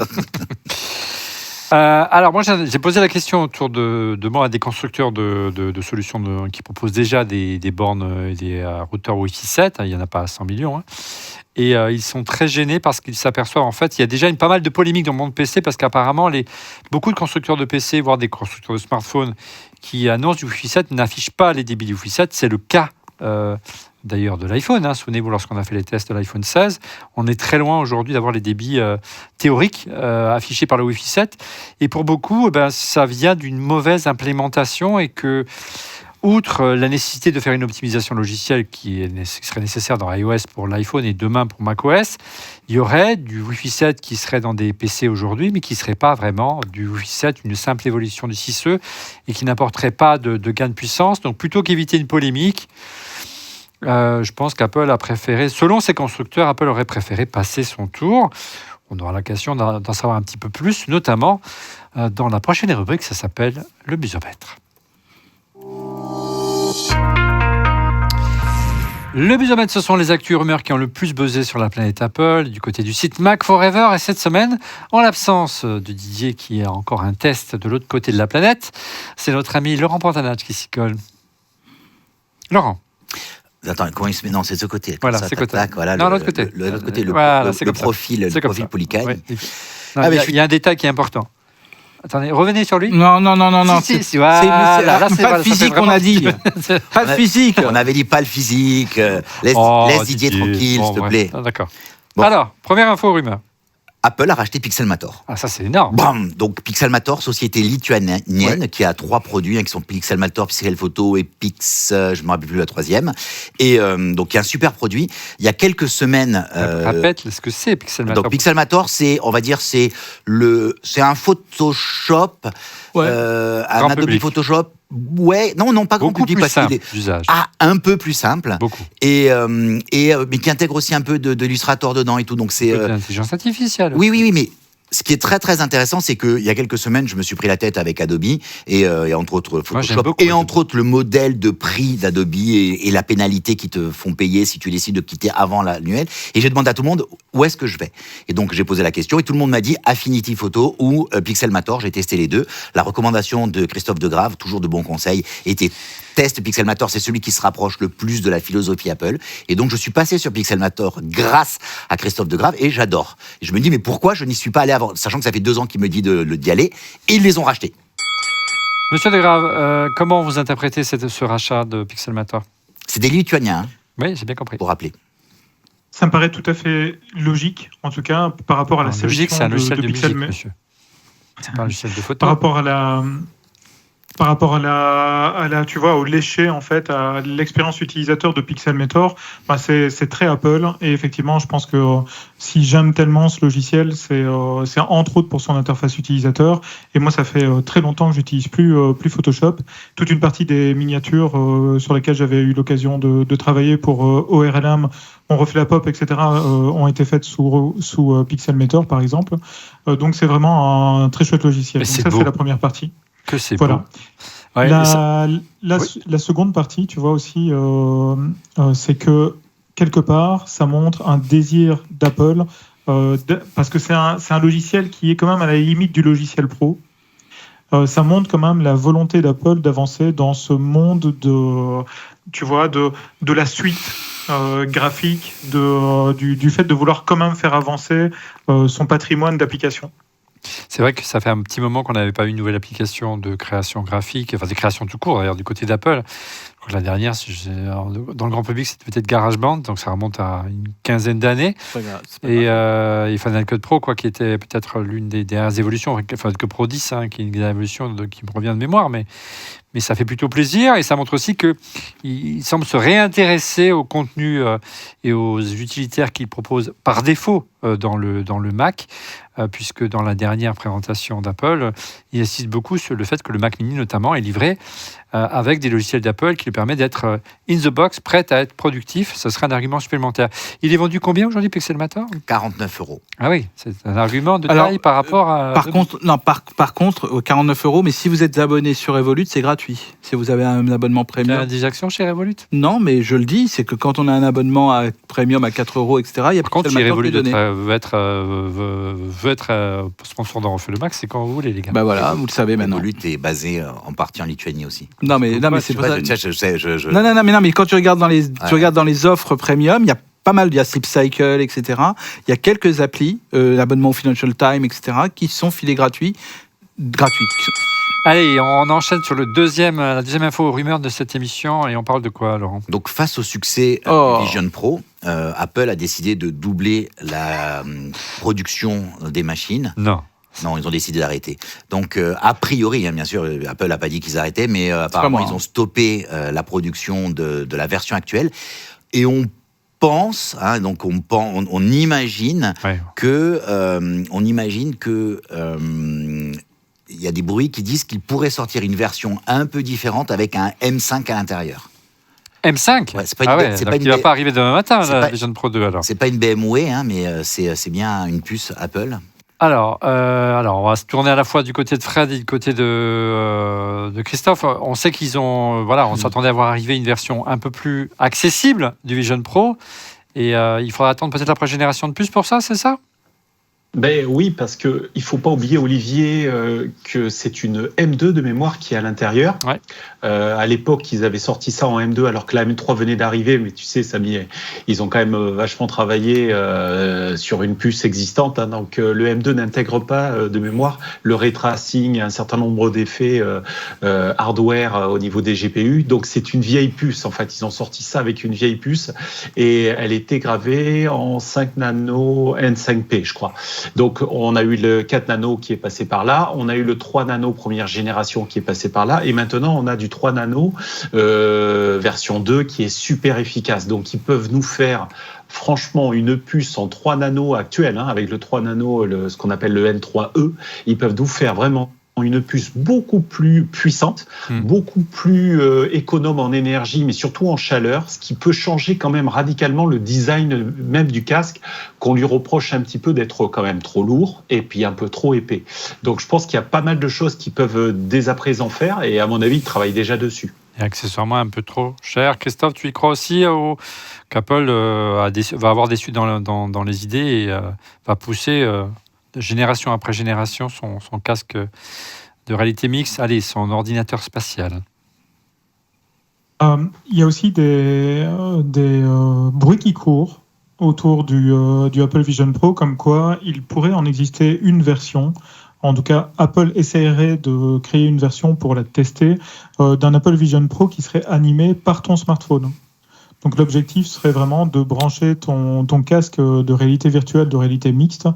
Alors moi j'ai posé la question autour de moi à des constructeurs de solutions qui proposent déjà des bornes et des routeurs Wi-Fi 7. Il n'y en a pas à 100 millions. Et ils sont très gênés parce qu'ils s'aperçoivent, en fait, il y a déjà pas mal de polémiques dans le monde PC parce qu'apparemment, beaucoup de constructeurs de PC, voire des constructeurs de smartphones qui annoncent du Wi-Fi 7 n'affichent pas les débits du Wi-Fi 7. C'est le cas d'ailleurs de l'iPhone. Souvenez-vous, lorsqu'on a fait les tests de l'iPhone 16, on est très loin aujourd'hui d'avoir les débits théoriques affichés par le Wi-Fi 7. Et pour beaucoup, ça vient d'une mauvaise implémentation et que outre la nécessité de faire une optimisation logicielle qui serait nécessaire dans iOS pour l'iPhone et demain pour macOS, il y aurait du Wi-Fi 7 qui serait dans des PC aujourd'hui, mais qui ne serait pas vraiment du Wi-Fi 7, une simple évolution du 6E et qui n'apporterait pas de gain de puissance. Donc plutôt qu'éviter une polémique, je pense qu'Apple a préféré, selon ses constructeurs, Apple aurait préféré passer son tour. On aura l'occasion d'en savoir un petit peu plus, notamment dans la prochaine rubrique, ça s'appelle le busomètre. Le busomètre, ce sont les actus rumeurs qui ont le plus buzzé sur la planète Apple, du côté du site Mac Forever. Et cette semaine, en l'absence de Didier, qui a encore un test de l'autre côté de la planète, c'est notre ami Laurent Pantanach qui s'y colle. Laurent. Attends, comment il se met? Non, c'est de ce côté. Voilà, c'est côté. Voilà, non, l'autre côté. L'autre côté, voilà, le profil Polycale. Ouais. Il y a un détail qui est important. Attendez, revenez sur lui. Non. Si, voilà, là, c'est pas le physique, on a dit. Pas le physique. On avait dit pas le physique. Laisse Didier tranquille, s'il te plaît. D'accord. Bon. Alors, première info rumeur. Apple a racheté Pixelmator. Ah, ça, c'est énorme. Bam. Donc, Pixelmator, société lituanienne, qui a 3 produits, qui sont Pixelmator, Pixel Photo et je ne me rappelle plus la troisième. Et donc, il y a un super produit. Il y a quelques semaines... Répète ce que c'est, Pixelmator. Donc, Pixelmator, c'est un Photoshop, un Adobe Photoshop. Ouais, non, pas grand public, parce qu'il est un peu plus simple. Beaucoup. Mais qui intègre aussi un peu d'Illustrator dedans et tout. Donc c'est l'intelligence artificielle. Oui, mais ce qui est très très intéressant, c'est qu'il y a quelques semaines, je me suis pris la tête avec Adobe et entre autres Photoshop et entre autres le modèle de prix d'Adobe et la pénalité qu'ils te font payer si tu décides de quitter avant l'annuel. Et j'ai demandé à tout le monde où est-ce que je vais. Et donc j'ai posé la question et tout le monde m'a dit Affinity Photo ou Pixelmator. J'ai testé les deux. La recommandation de Christophe Degrave, toujours de bons conseils, était test Pixelmator, c'est celui qui se rapproche le plus de la philosophie Apple. Et donc, je suis passé sur Pixelmator grâce à Christophe Degrave et j'adore. Et je me dis, mais pourquoi je n'y suis pas allé avant? Sachant que ça fait 2 ans qu'il me dit d'y aller. Et ils les ont rachetés. Monsieur Degrave, comment vous interprétez ce rachat de Pixelmator? C'est des Lituaniens. Oui, j'ai bien compris. Pour rappeler. Ça me paraît tout à fait logique, en tout cas, par rapport à la sélection c'est un logiciel de Pixel. musique, monsieur. C'est pas un logiciel de photo. Par rapport à la... par rapport tu vois, au léché, en fait, à l'expérience utilisateur de Pixelmator, c'est très Apple. Et effectivement, je pense que si j'aime tellement ce logiciel, c'est entre autres pour son interface utilisateur. Et moi, ça fait très longtemps que j'utilise plus Photoshop. Toute une partie des miniatures sur lesquelles j'avais eu l'occasion de travailler pour ORLM, On refait la pop, etc., ont été faites sous Pixelmator, par exemple. Donc, c'est vraiment un très chouette logiciel. Donc, ça, c'est la première partie. Que c'est voilà. beau. Ouais, la seconde partie, tu vois aussi, c'est que quelque part, ça montre un désir d'Apple, parce que c'est un logiciel qui est quand même à la limite du logiciel pro. Ça montre quand même la volonté d'Apple d'avancer dans ce monde de la suite graphique, du fait de vouloir quand même faire avancer son patrimoine d'applications. C'est vrai que ça fait un petit moment qu'on n'avait pas eu une nouvelle application de création graphique, enfin de création tout court d'ailleurs du côté d'Apple. La dernière, dans le grand public, c'était peut-être GarageBand, donc ça remonte à une quinzaine d'années. Et Final Cut Pro, qui était peut-être l'une des dernières évolutions, Final Cut Pro 10, qui est une évolution qui me revient de mémoire, mais ça fait plutôt plaisir et ça montre aussi qu'il semble se réintéresser au contenu et aux utilitaires qu'il propose par défaut dans le Mac, puisque dans la dernière présentation d'Apple, il insiste beaucoup sur le fait que le Mac Mini notamment est livré avec des logiciels d'Apple qui lui permettent d'être in the box, prêt à être productif. Ce serait un argument supplémentaire. Il est vendu combien aujourd'hui, Pixelmator ? 49 €. Ah oui, c'est un argument de taille par rapport à... Par contre, 49 €, mais si vous êtes abonné sur Revolut, c'est gratuit. Si vous avez un abonnement premium. Il y a des actions chez Revolut ? Non, mais je le dis, c'est que quand on a un abonnement à premium à 4 €, etc., il y a par contre, si Revolut veut être sponsor d'En refait le Max, c'est quand vous voulez, les gars. Bah voilà, vous le savez maintenant. Revolut est basé en partie en Lituanie aussi. Non, mais c'est pas ça. Non, mais quand tu regardes tu regardes dans les offres premium, il y a pas mal, il y a Sleep Cycle, etc. Il y a quelques applis, l'abonnement au Financial Times, etc., qui sont filés gratuits. Allez, on enchaîne sur la deuxième info rumeur de cette émission et on parle de quoi, Laurent ? Donc, face au succès du Vision Pro, Apple a décidé de doubler la production des machines. Non, ils ont décidé d'arrêter. Donc, a priori, bien sûr, Apple n'a pas dit qu'ils arrêtaient, mais apparemment, ils ont stoppé la production de la version actuelle. Et on pense, donc on imagine que il y a des bruits qui disent qu'il pourrait sortir une version un peu différente avec un M5 à l'intérieur. M5 ? Ouais, il ne va pas arriver demain matin, la Vision Pro 2, alors. C'est pas une BMW, mais c'est bien une puce Apple. Alors, on va se tourner à la fois du côté de Fred et du côté de Christophe. On sait qu'ils ont... on s'attendait à voir arriver une version un peu plus accessible du Vision Pro. Et il faudra attendre peut-être la prochaine génération de puces pour ça, c'est ça ? Ben oui, parce qu'il ne faut pas oublier, Olivier, que c'est une M2 de mémoire qui est à l'intérieur. Ouais. À l'époque, ils avaient sorti ça en M2 alors que la M3 venait d'arriver. Mais tu sais, ils ont quand même vachement travaillé sur une puce existante. Donc le M2 n'intègre pas de mémoire le ray tracing et un certain nombre d'effets hardware au niveau des GPU. Donc c'est une vieille puce. En fait, ils ont sorti ça avec une vieille puce et elle était gravée en 5 nano N5P, je crois. Donc, on a eu le 4 nano qui est passé par là, on a eu le 3 nano première génération qui est passé par là, et maintenant, on a du 3 nano version 2 qui est super efficace. Donc, ils peuvent nous faire franchement une puce en 3 nano actuelle, avec le 3 nano, ce qu'on appelle le N3E, ils peuvent nous faire vraiment une puce beaucoup plus puissante, beaucoup plus économe en énergie, mais surtout en chaleur, ce qui peut changer quand même radicalement le design même du casque, qu'on lui reproche un petit peu d'être quand même trop lourd et puis un peu trop épais. Donc je pense qu'il y a pas mal de choses qu'ils peuvent dès à présent faire et à mon avis, ils travaillent déjà dessus. Et accessoirement un peu trop cher. Christophe, tu y crois aussi qu'Apple va avoir déçu dans les idées et va pousser... génération après génération, son casque de réalité mixte, son ordinateur spatial. Il y a aussi des bruits qui courent autour du Apple Vision Pro, comme quoi il pourrait en exister une version. En tout cas, Apple essaierait de créer une version pour la tester d'un Apple Vision Pro qui serait animé par ton smartphone. Donc l'objectif serait vraiment de brancher ton casque de réalité virtuelle, de réalité mixte,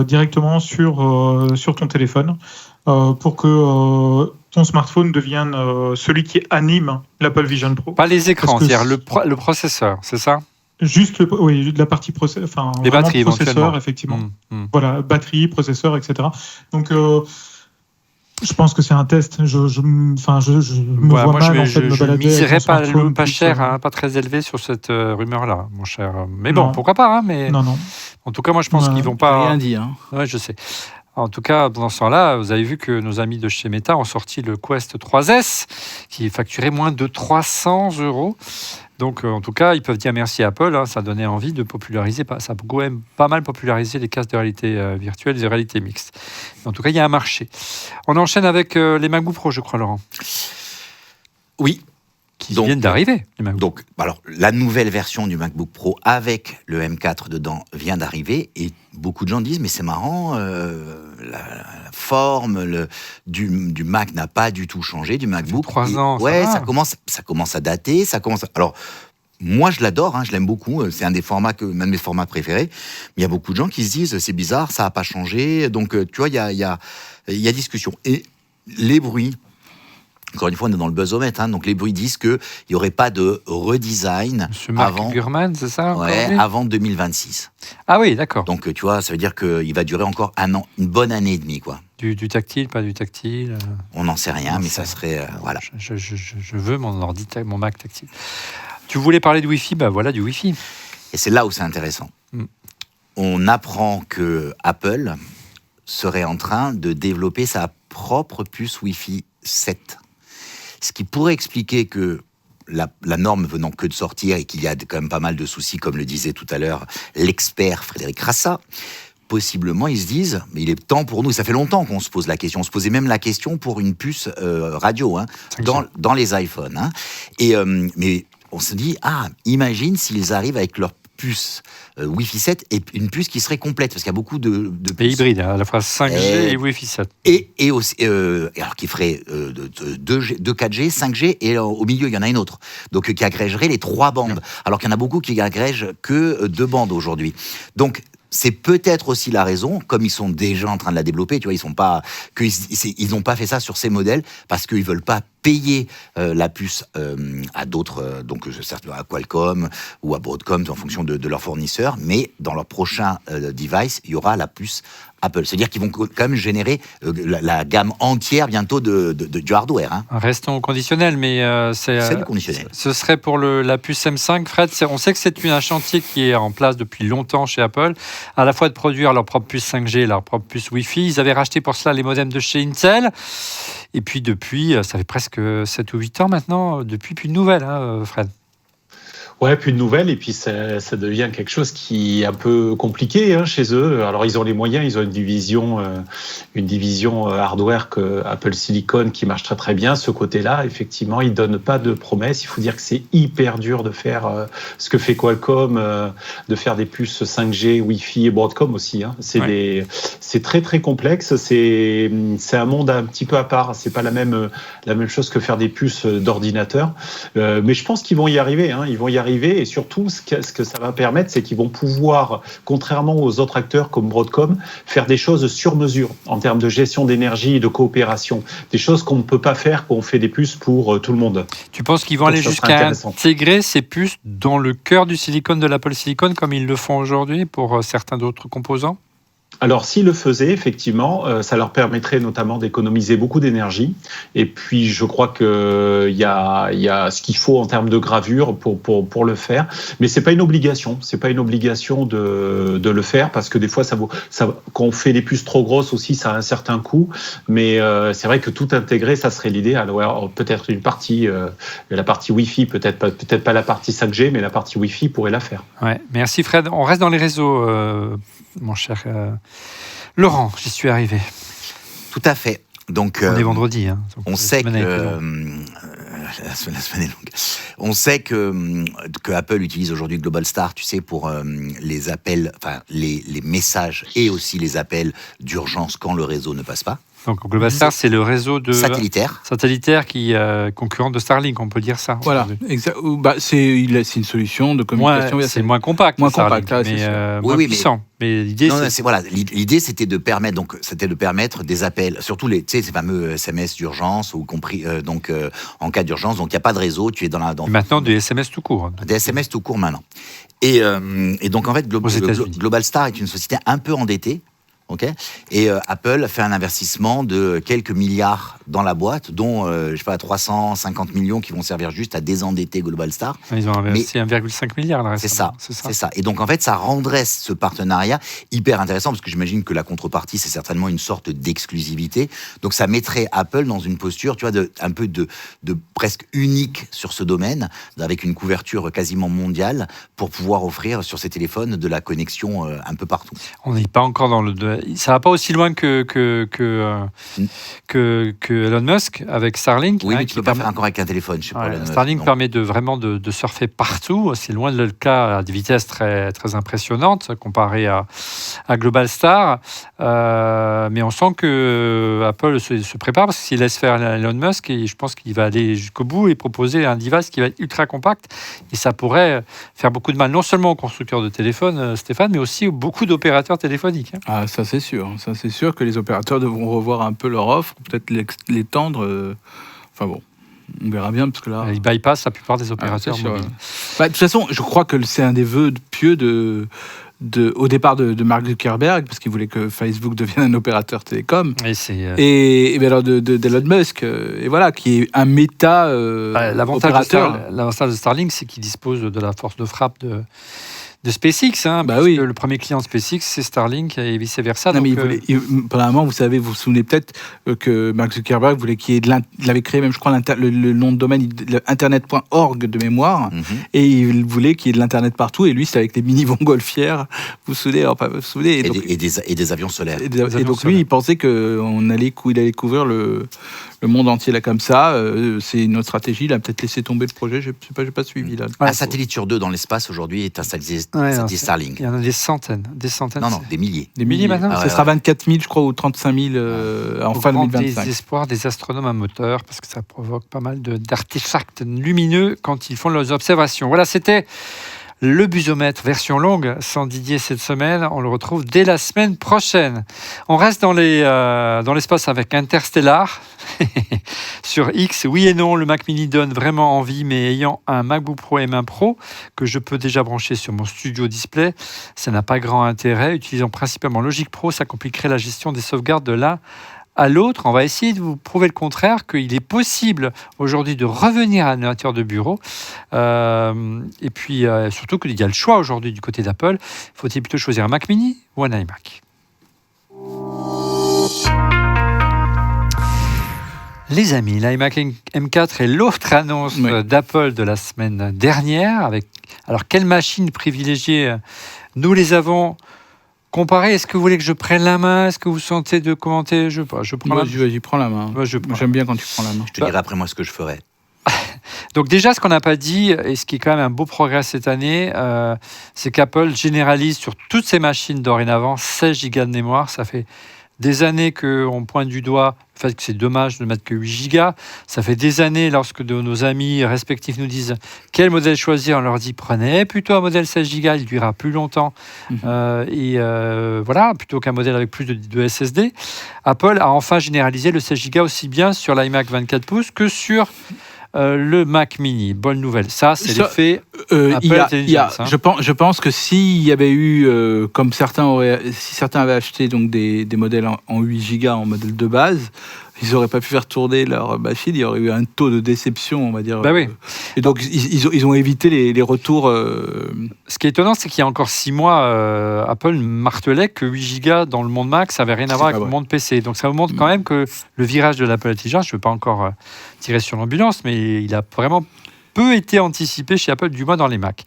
directement sur ton téléphone pour que ton smartphone devienne celui qui anime l'Apple Vision Pro. Pas les écrans, Parce que c'est-à-dire le processeur, c'est ça? Juste la partie processeur, enfin Les vraiment batteries, processeur, éventuellement. effectivement. Voilà. Voilà, batterie, processeur, etc. Donc, je pense que c'est un test. Je me vois moi, mal en fait me je balader. miserais avec mon smartphone pas plus, cher, hein, pas très élevé sur cette rumeur-là, mon cher. Mais bon, Non. pourquoi pas, hein, mais Non. en tout cas, moi, je pense Ouais. qu'ils vont J'ai pas. rien dit. Hein. Ouais, je sais. En tout cas, pendant ce temps-là, vous avez vu que nos amis de chez Meta ont sorti le Quest 3S, qui facturait moins de 300 €. Donc, en tout cas, ils peuvent dire merci à Apple. Hein, ça donnait envie de populariser. Ça a quand même pas mal popularisé les casques de réalité virtuelle et de réalité mixte. En tout cas, il y a un marché. On enchaîne avec les MacBook Pro, je crois, Laurent, Oui. qui Donc, viennent d'arriver. Les MacBook. Donc, alors, la nouvelle version du MacBook Pro avec le M4 dedans vient d'arriver et beaucoup de gens disent mais c'est marrant, la forme du Mac n'a pas du tout changé, du MacBook. 3 ans, ça ouais, va. ça commence à dater, Alors, moi, je l'adore, je l'aime beaucoup. C'est un des formats l'un de mes formats préférés. Mais il y a beaucoup de gens qui se disent c'est bizarre, ça n'a pas changé. Donc, tu vois, il y a discussion. Et les bruits. Encore une fois, on est dans le buzzomètre, donc les bruits disent qu'il n'y aurait pas de redesign Monsieur Mark Gurman, c'est ça encore, lui avant 2026. Ah oui, d'accord. Donc, tu vois, ça veut dire qu'il va durer encore un an, une bonne année et demie, quoi. Du tactile, pas du tactile. On n'en sait rien, mais ça serait... voilà. Je veux mon mon Mac tactile. Tu voulais parler de Wi-Fi, voilà du Wi-Fi. Et c'est là où c'est intéressant. On apprend que Apple serait en train de développer sa propre puce Wi-Fi 7. Ce qui pourrait expliquer que la norme venant que de sortir et qu'il y a quand même pas mal de soucis, comme le disait tout à l'heure l'expert Frédéric Rassa, possiblement ils se disent, mais il est temps pour nous, ça fait longtemps qu'on se pose la question, on se posait même la question pour une puce radio dans les iPhones. Mais on se dit, imagine s'ils arrivent avec leur puce Wi-Fi 7 et une puce qui serait complète, parce qu'il y a beaucoup de Et puces. hybride, à la fois 5G et Wi-Fi 7. Et aussi, alors qui ferait 2G, 4G, 5G, et au milieu, il y en a une autre. Donc, qui agrégerait les 3 bandes. Alors qu'il y en a beaucoup qui agrègent que 2 bandes aujourd'hui. Donc, c'est peut-être aussi la raison, comme ils sont déjà en train de la développer, tu vois, ils n'ont pas fait ça sur ces modèles, parce qu'ils veulent pas payer la puce à d'autres, donc certes à Qualcomm ou à Broadcom en fonction de leur fournisseur, mais dans leur prochain device, il y aura la puce Apple. C'est-à-dire qu'ils vont quand même générer la gamme entière bientôt du hardware. Restons au conditionnel, mais c'est du conditionnel. Ce serait pour la puce M5. Fred, on sait que c'est un chantier qui est en place depuis longtemps chez Apple, à la fois de produire leur propre puce 5G et leur propre puce Wi-Fi. Ils avaient racheté pour cela les modems de chez Intel. Et puis depuis, ça fait presque 7 ou 8 ans maintenant, depuis plus de nouvelles, Fred. Ouais, plus de nouvelles, et puis ça devient quelque chose qui est un peu compliqué chez eux. Alors ils ont les moyens, ils ont une division hardware que Apple Silicon qui marche très très bien. Ce côté-là, effectivement, ils donnent pas de promesses. Il faut dire que c'est hyper dur de faire ce que fait Qualcomm, de faire des puces 5G, Wi-Fi et Broadcom aussi. C'est très très complexe. C'est un monde un petit peu à part. C'est pas la même chose que faire des puces d'ordinateur. Mais je pense qu'ils vont y arriver. Ils vont y arriver, et surtout ce que ça va permettre, c'est qu'ils vont pouvoir, contrairement aux autres acteurs comme Broadcom, faire des choses sur mesure en termes de gestion d'énergie et de coopération, des choses qu'on ne peut pas faire quand on fait des puces pour tout le monde. Tu penses qu'ils vont aller jusqu'à intégrer ces puces dans le cœur du silicone de l'Apple Silicon comme ils le font aujourd'hui pour certains d'autres composants ? Alors, s'ils le faisaient, effectivement, ça leur permettrait notamment d'économiser beaucoup d'énergie. Et puis, je crois qu'il y a ce qu'il faut en termes de gravure pour le faire. Mais c'est pas une obligation. C'est pas une obligation de le faire, parce que des fois, quand on fait des puces trop grosses aussi, ça a un certain coût. Mais c'est vrai que tout intégrer, ça serait l'idéal. Alors, peut-être une partie, la partie Wi-Fi, peut-être pas la partie 5G, mais la partie Wi-Fi pourrait la faire. Ouais, merci Fred. On reste dans les réseaux, mon cher Laurent, j'y suis arrivé. Tout à fait. Donc, on est vendredi. On sait que la semaine est longue. On sait que Apple utilise aujourd'hui Global Star, tu sais, pour les appels, enfin les messages et aussi les appels d'urgence quand le réseau ne passe pas. Donc Globalstar, c'est le réseau satellitaire qui concurrent de Starlink, on peut dire ça. Voilà, c'est une solution de communication. C'est moins compact, Starlink, mais moins puissant. Mais l'idée, c'était de permettre des appels, surtout ces fameux SMS d'urgence, ou compris en cas d'urgence. Donc il n'y a pas de réseau, tu es dans la. Maintenant, des SMS tout court. Des SMS tout court maintenant. Et donc en fait, Globalstar est une société un peu endettée. Okay. Et Apple fait un investissement de quelques milliards dans la boîte, dont 350 millions qui vont servir juste à désendetter Globalstar. Ils ont investi 1,5 milliard là récemment. C'est ça. Et donc en fait, ça rendrait ce partenariat hyper intéressant, parce que j'imagine que la contrepartie, c'est certainement une sorte d'exclusivité. Donc ça mettrait Apple dans une posture, tu vois, un peu de presque unique sur ce domaine, avec une couverture quasiment mondiale, pour pouvoir offrir sur ses téléphones de la connexion un peu partout. On n'est pas encore dans ça va pas aussi loin que Elon Musk avec Starlink. Oui, mais tu peux pas faire encore avec un téléphone. Je sais pas, Starlink permet vraiment de surfer partout. C'est loin de le cas à des vitesses très, très impressionnantes comparé à Globalstar. Mais on sent que Apple se prépare, parce que s'il laisse faire Elon Musk, et je pense qu'il va aller jusqu'au bout et proposer un device qui va être ultra compact. Et ça pourrait faire beaucoup de mal, non seulement aux constructeurs de téléphones, Stéphane, mais aussi beaucoup d'opérateurs téléphoniques. Ah, ça c'est sûr. Ça c'est sûr que les opérateurs devront revoir un peu leur offre, peut-être l'étendre. Enfin bon, on verra bien, parce que là... Ils bypassent la plupart des opérateurs mobiles. De toute façon, je crois que c'est un des vœux pieux au départ de Mark Zuckerberg, parce qu'il voulait que Facebook devienne un opérateur télécom, et alors d'Elon Musk, et voilà, qui est un méta opérateur. L'avantage de Starlink, c'est qu'il dispose de la force de frappe de SpaceX, oui. Le premier client SpaceX, c'est Starlink, et vice-versa. Non, donc, mais pendant un moment, vous vous souvenez peut-être que Mark Zuckerberg voulait qu'il y ait il avait créé même, je crois, le nom de domaine, internet.org de mémoire, et il voulait qu'il y ait de l'internet partout, et lui, c'était avec des mini-montgolfières, vous vous souvenez, et des avions solaires. Et donc lui, il pensait qu'il allait couvrir le monde entier là comme ça. C'est notre stratégie. Il a peut-être laissé tomber le projet. Je sais pas, j'ai pas suivi là. Un satellite sur 2 dans l'espace aujourd'hui est un satellite Starlink. Il y en a des centaines. Non, des milliers. Des milliers maintenant. Ce sera 24 000, je crois, ou 35 000 en fin 2025. Des espoirs des astronomes à moteur, parce que ça provoque pas mal d'artefacts lumineux quand ils font leurs observations. Voilà, c'était le Busomètre version longue sans Didier cette semaine. On le retrouve dès la semaine prochaine. On reste dans l'espace avec Interstellar. Sur X, oui et non, le Mac Mini donne vraiment envie, mais ayant un MacBook Pro M1 Pro que je peux déjà brancher sur mon Studio Display, ça n'a pas grand intérêt. Utilisant principalement Logic Pro, ça compliquerait la gestion des sauvegardes de l'un à l'autre. On va essayer de vous prouver le contraire, qu'il est possible aujourd'hui de revenir à un ordinateur de bureau. Et puis, surtout qu'il y a le choix aujourd'hui du côté d'Apple. Faut-il plutôt choisir un Mac Mini ou un iMac ? Les amis, l'iMac M4 est l'autre annonce d'Apple de la semaine dernière. Alors, quelle machine privilégiée nous les avons comparées. Est-ce que vous voulez que je prenne la main ? Est-ce que vous sentez de commenter ? Je prends Vas-y, prends la main. J'aime bien quand tu prends la main. Je te dirai après moi ce que je ferai. Donc déjà, ce qu'on n'a pas dit, et ce qui est quand même un beau progrès cette année, c'est qu'Apple généralise sur toutes ses machines dorénavant 16 Go de mémoire. Ça fait des années qu'on pointe du doigt le fait que c'est dommage de ne mettre que 8 Go. Ça fait des années, lorsque nos amis respectifs nous disent quel modèle choisir, on leur dit prenez plutôt un modèle 16 Go, il durera plus longtemps. Voilà, plutôt qu'un modèle avec plus de SSD. Apple a enfin généralisé le 16 Go aussi bien sur l'iMac 24 pouces que sur le Mac Mini. Bonne nouvelle. Ça, c'est l'effet Apple Intelligence. Je pense que s'il y avait eu, comme certains avaient acheté donc des modèles en 8 Go en modèle de base, ils n'auraient pas pu faire tourner leur machine. Il y aurait eu un taux de déception, on va dire. Oui. Et donc, ils ont évité les retours. Ce qui est étonnant, c'est qu'il y a encore 6 mois, Apple martelait que 8 Go dans le monde Mac, ça n'avait rien à voir avec le monde PC. Donc, ça vous montre quand même que le virage de l'Apple Intelligence, je ne veux pas encore tirer sur l'ambulance, mais il a vraiment peu été anticipé chez Apple, du moins dans les Mac.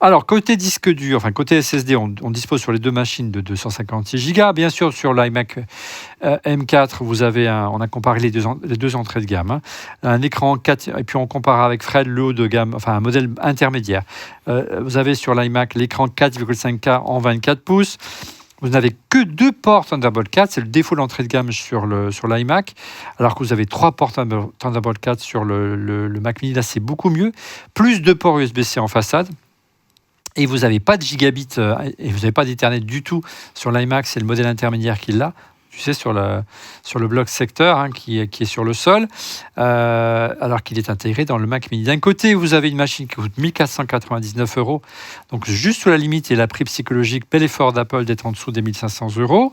Alors, côté disque dur, enfin côté SSD, on dispose sur les deux machines de 256 Go. Bien sûr, sur l'iMac M4, on a comparé les deux entrées de gamme. Un écran 4, et puis on compare avec Fred le haut de gamme, enfin un modèle intermédiaire. Vous avez sur l'iMac l'écran 4,5K en 24 pouces. vous n'avez que 2 ports Thunderbolt 4, c'est le défaut de l'entrée de gamme sur l'iMac, alors que vous avez 3 ports Thunderbolt 4 sur le Mac mini, là c'est beaucoup mieux, plus 2 ports USB-C en façade. Et vous n'avez pas de gigabit et vous n'avez pas d'Ethernet du tout sur l'iMac, c'est le modèle intermédiaire qui l'a. Tu sais, sur le bloc secteur qui est sur le sol, alors qu'il est intégré dans le Mac mini. D'un côté, vous avez une machine qui coûte 1 499 €, donc juste sous la limite et la prix psychologique, bel effort d'Apple d'être en dessous des 1 500 €,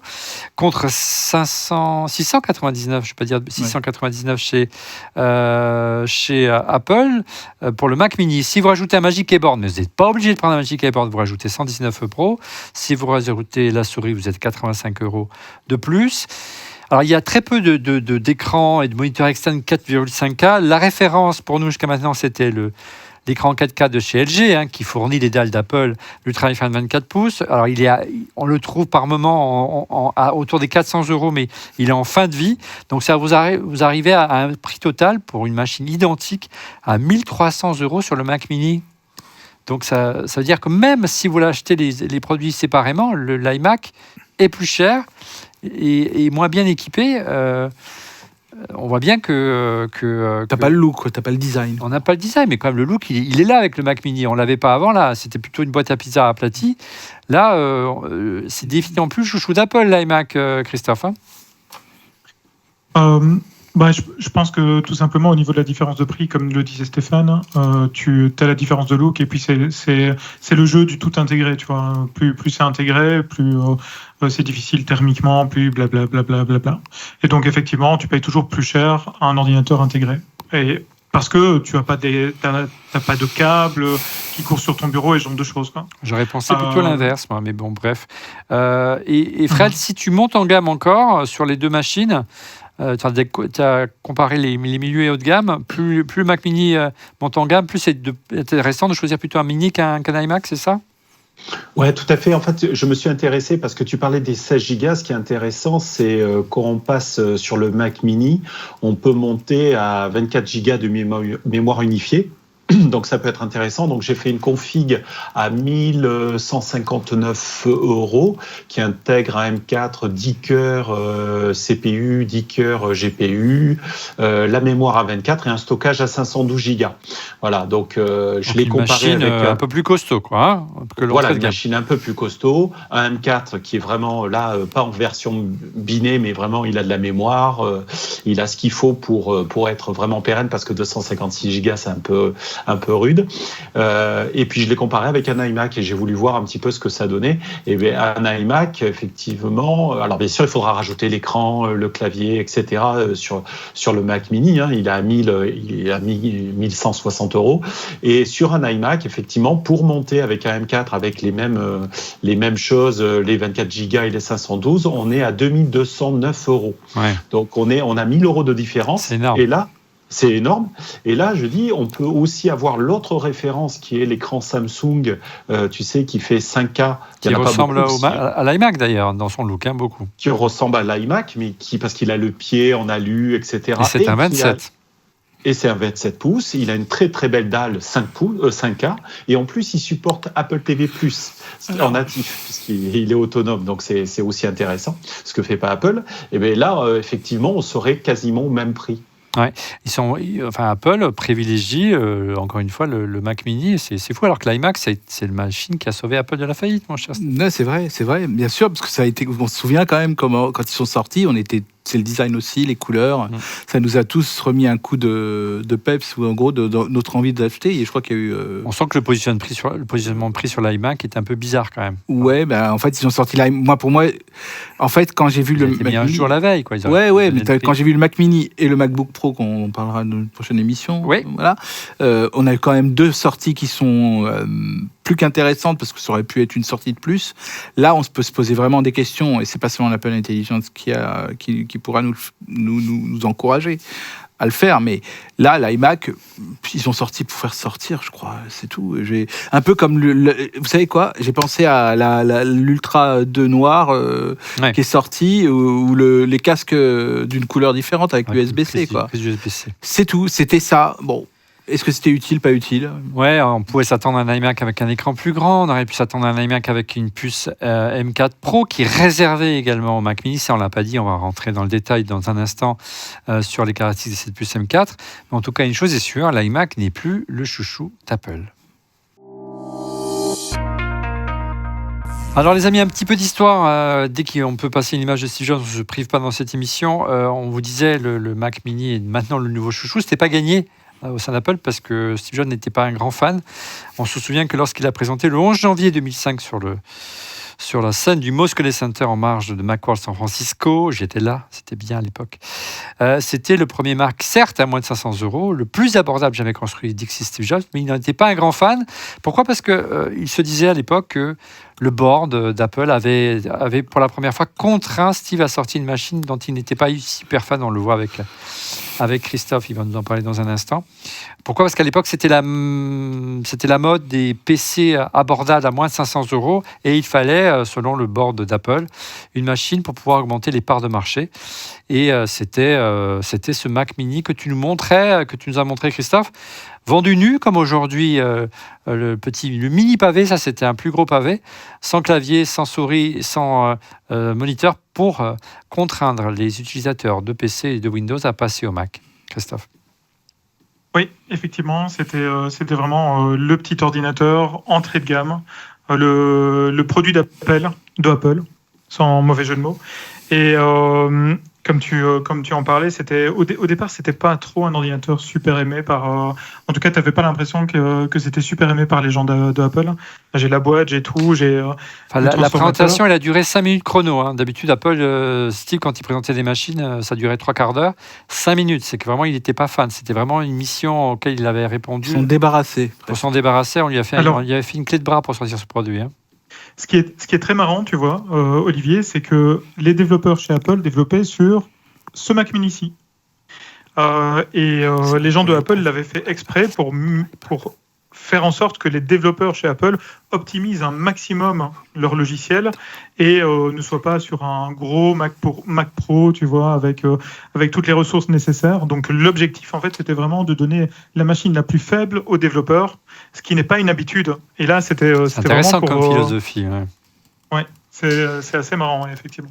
contre 699, je ne vais pas dire 699 chez Apple pour le Mac mini. Si vous rajoutez un Magic Keyboard, mais vous n'êtes pas obligé de prendre un Magic Keyboard, vous rajoutez 119 €. Si vous rajoutez la souris, vous êtes 85 € de plus. Alors, il y a très peu d'écrans et de moniteurs externes 4,5K. La référence pour nous jusqu'à maintenant, c'était l'écran 4K de chez LG, qui fournit les dalles d'Apple, l'Ultra Fine 24 pouces. Alors, on le trouve par moment autour des 400 €, mais il est en fin de vie. Donc, ça vous arrivez à un prix total pour une machine identique à 1 300 € sur le Mac mini. Donc, ça veut dire que même si vous l'achetez les produits séparément, l'iMac est plus cher et moins bien équipé. On voit bien que t'as pas le look, t'as pas le design. On n'a pas le design, mais quand même le look, il est là avec le Mac mini. On l'avait pas avant, là. C'était plutôt une boîte à pizza aplatie. Là, c'est définitivement plus chouchou d'Apple, l'iMac, Christophe. Je pense que tout simplement au niveau de la différence de prix, comme le disait Stéphane, tu as la différence de look et puis c'est le jeu du tout intégré, tu vois. Plus c'est intégré, plus c'est difficile thermiquement, plus blablabla. Et donc effectivement, tu payes toujours plus cher un ordinateur intégré. Et parce que tu n'as pas de câble qui court sur ton bureau et ce genre de choses, quoi. J'aurais pensé plutôt l'inverse, moi, mais bon, bref. Et Fred, si tu montes en gamme encore sur les 2 machines, tu as comparé les milieux et haut de gamme, plus le Mac mini monte en gamme, plus c'est intéressant de choisir plutôt un mini qu'un iMac, c'est ça ? Ouais, tout à fait. En fait, je me suis intéressé parce que tu parlais des 16 Go. Ce qui est intéressant, c'est quand on passe sur le Mac mini, on peut monter à 24 Go de mémoire unifiée. Donc ça peut être intéressant. Donc j'ai fait une config à 1 159 € qui intègre un M4 10 cœurs CPU, 10 cœurs GPU, la mémoire à 24 et un stockage à 512 Go. Voilà, donc je l'ai comparé avec un peu plus costaud, quoi. Voilà, une machine un peu plus costaud, un M4 qui est vraiment là, pas en version binée, mais vraiment il a de la mémoire, il a ce qu'il faut pour être vraiment pérenne, parce que 256 Go c'est un peu rude. Et puis je l'ai comparé avec un iMac et j'ai voulu voir un petit peu ce que ça donnait. Et bien, un iMac, effectivement, alors bien sûr il faudra rajouter l'écran, le clavier, etc. sur le Mac mini, il est à 1160 €. Et sur un iMac, effectivement, pour monter avec un M4 avec les mêmes choses, les 24 Go et les 512, on est à 2209 €. Ouais. Donc on a 1000 € de différence. C'est énorme. Et là, c'est énorme. Et là, je dis, on peut aussi avoir l'autre référence qui est l'écran Samsung, tu sais, qui fait 5K. Qui ressemble à l'iMac d'ailleurs, dans son look, beaucoup. Qui ressemble à l'iMac, mais parce qu'il a le pied en alu, etc. Et c'est un 27. Et c'est un 27 pouces. Il a une très très belle dalle 5K. Et en plus, il supporte Apple TV+, en natif, puisqu'il est autonome. Donc c'est aussi intéressant, ce que fait pas Apple. Et bien là, effectivement, on serait quasiment au même prix. Ouais, Apple privilégie encore une fois le Mac mini, c'est fou, alors que l'iMac c'est la machine qui a sauvé Apple de la faillite, mon cher. Non, c'est vrai, bien sûr, parce que ça a été, on se souvient quand même comment, quand ils sont sortis, c'est le design aussi, les couleurs, ça nous a tous remis un coup de peps, ou en gros de notre envie d'acheter, et je crois qu'il y a eu... On sent que le positionnement de prix sur l'iMac est un peu bizarre quand même. Ouais, en fait ils ont sorti l'iMac, pour moi, en fait quand j'ai vu le Mac mini... un jour la veille, quoi. Mais quand j'ai vu le Mac mini et le MacBook Pro, qu'on parlera dans une prochaine émission, voilà, on a quand même 2 sorties qui sont plus qu'intéressantes, parce que ça aurait pu être une sortie de plus. Là, on peut se poser vraiment des questions, et c'est pas seulement l'Apple Intelligence qui pourra nous encourager à le faire, mais là, l'iMac, ils sont sortis pour faire sortir, je crois, c'est tout. Un peu comme vous savez quoi, j'ai pensé à l'Ultra 2 noir qui est sorti, ou les casques d'une couleur différente avec l'USB-C, quoi. USB-C. C'est tout, c'était ça. Bon, Est-ce que c'était utile, pas utile? Ouais, on pouvait s'attendre à un iMac avec un écran plus grand, on aurait pu s'attendre à un iMac avec une puce M4 Pro qui est réservée également au Mac Mini. Ça, on l'a pas dit, on va rentrer dans le détail dans un instant sur les caractéristiques de cette puce M4. Mais en tout cas, une chose est sûre, l'iMac n'est plus le chouchou d'Apple. Alors les amis, un petit peu d'histoire. Dès qu'on peut passer une image de Steve Jobs, on ne se prive pas dans cette émission. On vous disait, le Mac Mini est maintenant le nouveau chouchou. Ce n'était pas gagné au sein d'Apple parce que Steve Jobs n'était pas un grand fan. On se souvient que lorsqu'il a présenté le 11 janvier 2005 sur la scène du Moskowitz Center en marge de Macworld San Francisco, j'étais là, c'était bien à l'époque. C'était le premier Mac, certes à moins de 500 €, le plus abordable jamais construit, dit Steve Jobs, mais il n'était pas un grand fan. Pourquoi ? Parce qu'il se disait à l'époque que le board d'Apple avait pour la première fois contraint Steve à sortir une machine dont il n'était pas super fan. On le voit avec Christophe, il va nous en parler dans un instant. Pourquoi ? Parce qu'à l'époque, c'était la mode des PC abordables à moins de 500 € et il fallait, selon le board d'Apple, une machine pour pouvoir augmenter les parts de marché. Et c'était ce Mac Mini que tu nous as montré, Christophe, vendu nu, comme aujourd'hui le mini pavé. Ça, c'était un plus gros pavé, sans clavier, sans souris, sans moniteur, pour contraindre les utilisateurs de PC et de Windows à passer au Mac. Christophe. Oui, effectivement, c'était vraiment le petit ordinateur entrée de gamme, le produit d'Apple, sans mauvais jeu de mots. Et comme tu en parlais, au départ, c'était pas trop un ordinateur super aimé en tout cas, tu n'avais pas l'impression que c'était super aimé par les gens d'Apple. J'ai la boîte, j'ai tout, la présentation, elle a duré 5 minutes chrono. Hein. D'habitude, Apple, Steve, quand il présentait des machines, ça durait 3/4 d'heure. 5 minutes, c'est que vraiment, il n'était pas fan. C'était vraiment une mission auquel il avait répondu. Ils s'en débarrassés. Pour s'en débarrasser, on lui a fait une clé de bras pour sortir ce produit. Hein. Ce qui est très marrant, tu vois, Olivier, c'est que les développeurs chez Apple développaient sur ce Mac Mini-ci. Les gens de Apple l'avaient fait exprès pour faire en sorte que les développeurs chez Apple optimisent un maximum leur logiciel et ne soient pas sur un gros Mac Pro, tu vois, avec toutes les ressources nécessaires. Donc l'objectif, en fait, c'était vraiment de donner la machine la plus faible aux développeurs, ce qui n'est pas une habitude. Et là, c'était intéressant vraiment comme philosophie. Ouais, c'est assez marrant, effectivement.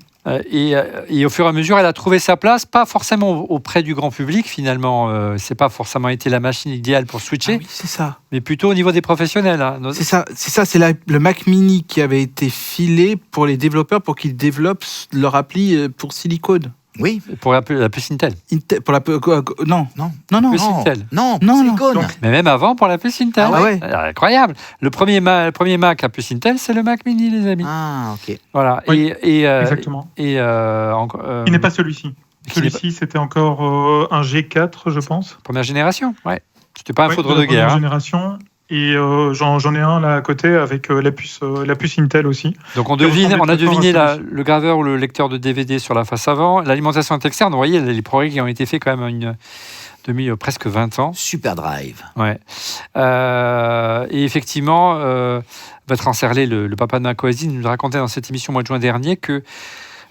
Et au fur et à mesure, elle a trouvé sa place, pas forcément auprès du grand public, finalement. C'est pas forcément été la machine idéale pour switcher, Ah oui, c'est ça. mais plutôt au niveau des professionnels. Hein. C'est le Mac Mini qui avait été filé pour les développeurs pour qu'ils développent leur appli pour Silicon. Oui. Pour la puce Intel. Non. Puce Intel. Non, Non. Mais même avant, pour la puce Intel. Ah ouais. Incroyable. Le premier Mac à puce Intel, c'est le Mac Mini, les amis. Ah, ok. Voilà. Oui, exactement. Il n'est pas celui-ci. Celui-ci, c'était encore un G4, je pense. Première génération, ouais. C'était pas un foudre de de guerre. Première génération. Et j'en ai un là à côté avec la puce Intel aussi. Donc on a deviné le graveur ou le lecteur de DVD sur la face avant. L'alimentation externe, vous voyez, les progrès qui ont été faits quand même depuis presque 20 ans. Super Drive. Ouais. Et effectivement, Bertrand Serlet, le papa de macOS, nous racontait dans cette émission au mois de juin dernier que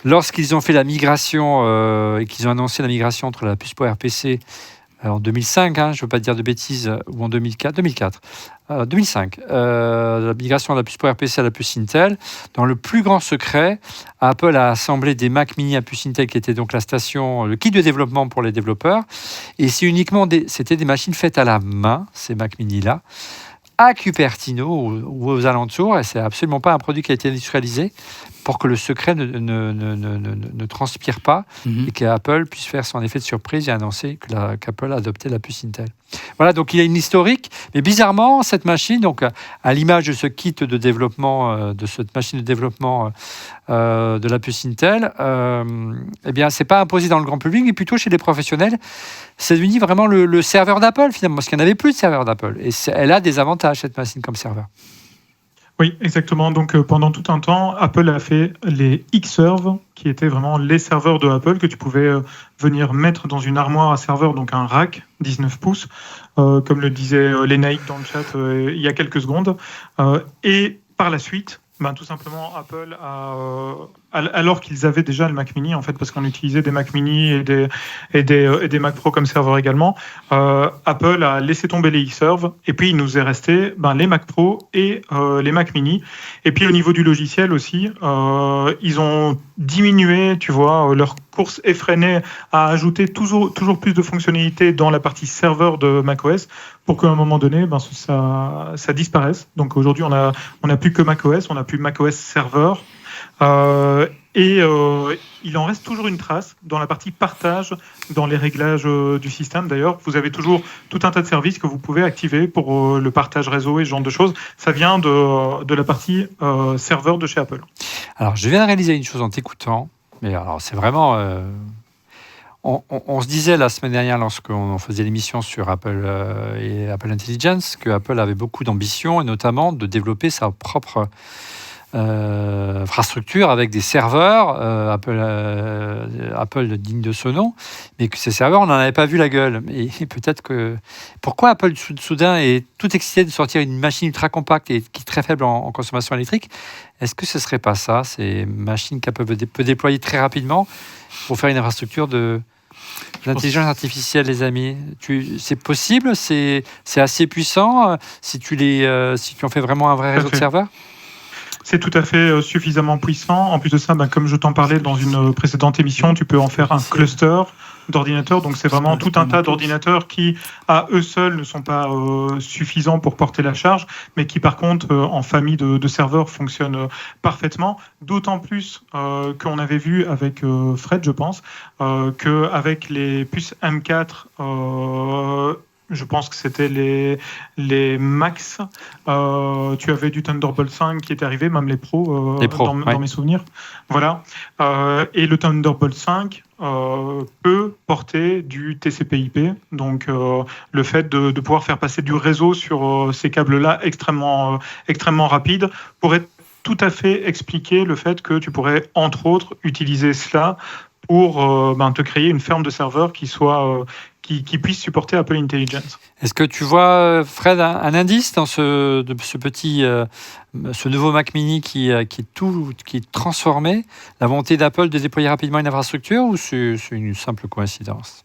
lorsqu'ils ont fait la migration et qu'ils ont annoncé la migration entre la puce PowerPC en 2005, je ne veux pas dire de bêtises, ou en 2005, la migration de la puce PowerPC à la puce Intel, dans le plus grand secret, Apple a assemblé des Mac Mini à puce Intel qui étaient donc le kit de développement pour les développeurs, et c'était des machines faites à la main, ces Mac Mini-là, à Cupertino ou aux alentours, et c'est absolument pas un produit qui a été industrialisé pour que le secret ne transpire pas et qu'Apple puisse faire son effet de surprise et annoncer qu'Apple a adopté la puce Intel. Voilà, donc il y a une historique, mais bizarrement, cette machine, donc à l'image de ce kit de développement, de cette machine de développement de la puce Intel, eh bien, c'est pas imposé dans le grand public, mais plutôt chez les professionnels. C'est devenu vraiment le serveur d'Apple, finalement, parce qu'il n'y en avait plus de serveur d'Apple. Et elle a des avantages, cette machine, comme serveur. Oui, exactement. Donc, pendant tout un temps, Apple a fait les Xserve, qui étaient vraiment les serveurs de Apple que tu pouvais venir mettre dans une armoire à serveur, donc un rack 19 pouces, comme le disait Lénaïque dans le chat il y a quelques secondes. Et par la suite, tout simplement, Apple a alors qu'ils avaient déjà le Mac Mini, en fait, parce qu'on utilisait des Mac Mini et des Mac Pro comme serveur également, Apple a laissé tomber les Xserve, et puis il nous est resté les Mac Pro et les Mac Mini. Et puis au niveau du logiciel aussi, ils ont diminué, tu vois, leur course effrénée à ajouter toujours plus de fonctionnalités dans la partie serveur de macOS pour qu'à un moment donné, ça disparaisse. Donc aujourd'hui, on n'a plus que macOS, on n'a plus macOS serveur. Il en reste toujours une trace dans la partie partage, dans les réglages du système. D'ailleurs, vous avez toujours tout un tas de services que vous pouvez activer pour le partage réseau et ce genre de choses. Ça vient de la partie serveur de chez Apple. Alors, je viens de réaliser une chose en t'écoutant, mais alors c'est vraiment... On se disait la semaine dernière, lorsqu'on faisait l'émission sur Apple et Apple Intelligence, que Apple avait beaucoup d'ambition, et notamment de développer sa propre infrastructure avec des serveurs Apple digne de ce nom, mais que ces serveurs, on n'en avait pas vu la gueule. Et peut-être que... Pourquoi Apple, soudain, est tout excité de sortir une machine ultra compacte et qui est très faible en consommation électrique? Est-ce que ce ne serait pas ça, ces machines qu'Apple peut déployer très rapidement pour faire une infrastructure l'intelligence artificielle, les amis? C'est possible? C'est assez puissant si tu en fais vraiment un vrai réseau de serveurs? C'est tout à fait suffisamment puissant. En plus de ça, comme je t'en parlais dans une précédente émission, tu peux en faire un cluster d'ordinateurs. Donc c'est vraiment tout un tas d'ordinateurs qui, à eux seuls, ne sont pas suffisants pour porter la charge, mais qui par contre, en famille de serveurs, fonctionnent parfaitement. D'autant plus qu'on avait vu avec Fred, je pense, qu'avec les puces M4... je pense que c'était les Max. Tu avais du Thunderbolt 5 qui est arrivé, même les pros, dans mes souvenirs. Voilà. Et le Thunderbolt 5 peut porter du TCP/IP. Donc, le fait de pouvoir faire passer du réseau sur ces câbles-là extrêmement rapides pourrait tout à fait expliquer le fait que tu pourrais, entre autres, utiliser cela pour te créer une ferme de serveurs qui puisse supporter Apple Intelligence. Est-ce que tu vois, Fred, un indice dans ce nouveau Mac Mini qui est transformé, la volonté d'Apple de déployer rapidement une infrastructure, ou c'est une simple coïncidence?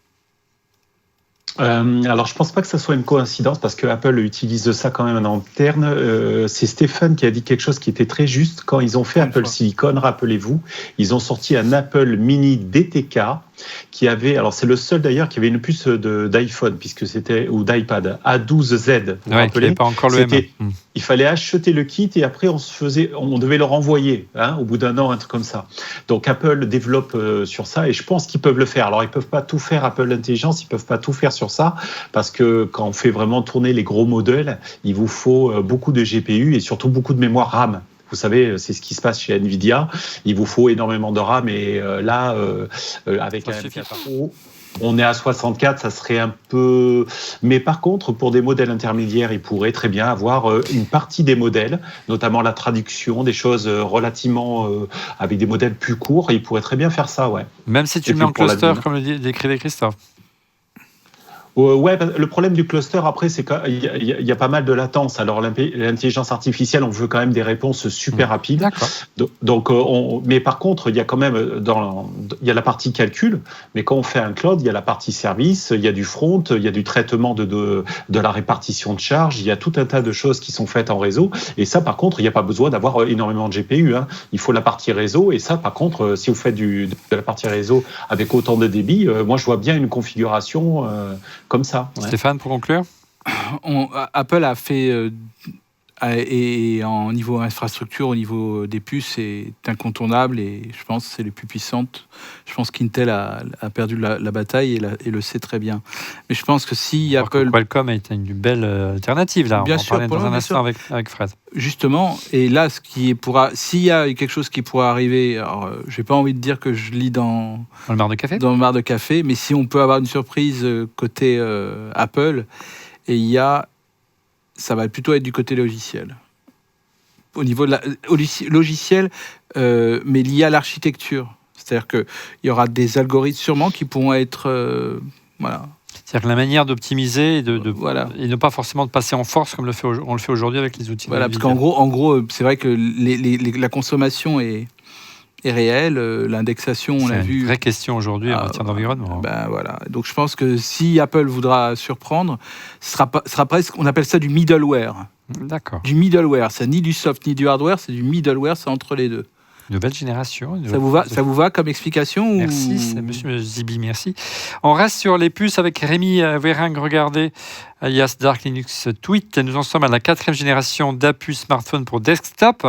Alors, je pense pas que ça soit une coïncidence parce que Apple utilise ça quand même en interne. C'est Stéphane qui a dit quelque chose qui était très juste. Quand ils ont fait Apple Silicon, rappelez-vous, ils ont sorti un Apple Mini DTK qui avait, alors c'est le seul d'ailleurs qui avait une puce d'iPhone puisque c'était, ou d'iPad A12Z. Vous vous rappelez, pas encore le M1. Il fallait acheter le kit et après on devait le renvoyer au bout d'un an, un truc comme ça. Donc Apple développe sur ça et je pense qu'ils peuvent le faire. Alors ils peuvent pas tout faire, Apple Intelligence, ils peuvent pas tout faire sur ça parce que quand on fait vraiment tourner les gros modèles, il vous faut beaucoup de GPU et surtout beaucoup de mémoire RAM. Vous savez, c'est ce qui se passe chez Nvidia. Il vous faut énormément de RAM et là, avec un M4 Pro, on est à 64, ça serait un peu... Mais par contre, pour des modèles intermédiaires, il pourrait très bien avoir une partie des modèles, notamment la traduction, des choses relativement... avec des modèles plus courts, et il pourrait très bien faire ça, ouais. Même si tu le mets en cluster, comme le décrivait Christophe. Ouais, le problème du cluster, après, c'est qu'il y a pas mal de latence. Alors, l'intelligence artificielle, on veut quand même des réponses super rapides. D'accord. Donc, mais par contre, il y a quand même il y a la partie calcul, mais quand on fait un cloud, il y a la partie service, il y a du front, il y a du traitement de la répartition de charges, il y a tout un tas de choses qui sont faites en réseau. Et ça, par contre, il n'y a pas besoin d'avoir énormément de GPU. Il faut la partie réseau. Et ça, par contre, si vous faites de la partie réseau avec autant de débit, moi, je vois bien une configuration comme ça. Ouais. Stéphane, pour conclure, Apple a fait et en niveau infrastructure, au niveau des puces, c'est incontournable et je pense que c'est les plus puissantes. Je pense qu'Intel a perdu la bataille et le sait très bien. Mais je pense que si Apple... Qualcomm a été une belle alternative là. Bien on sûr, en parlait dans un instant avec Fred. Justement, et là, s'il y a quelque chose qui pourra arriver, alors j'ai pas envie de dire que je lis dans le mar de café. Dans le mar de café, mais si on peut avoir une surprise côté Apple, et ça va plutôt être du côté logiciel. Au niveau de logiciel, mais lié à l'architecture. C'est-à-dire qu'il y aura des algorithmes sûrement qui pourront être... voilà. C'est-à-dire que la manière d'optimiser et voilà. et ne pas forcément de passer en force comme on le fait aujourd'hui avec les outils. Voilà, parce qu'en gros, c'est vrai que la consommation est est réel. L'indexation, on C'est l'a une vu. vraie question aujourd'hui en matière d'environnement. Ben voilà. Donc je pense que si Apple voudra surprendre, ce sera presque, on appelle ça du middleware. D'accord. Du middleware, c'est ni du soft ni du hardware, c'est du middleware, c'est entre les deux. Nouvelle génération. Ça vous va comme explication Merci, c'est Monsieur Zibi, merci. On reste sur les puces avec Rémi Véring, regardez, alias Dark Linux Tweet. Nous en sommes à la 4e génération d'APU smartphone pour desktop.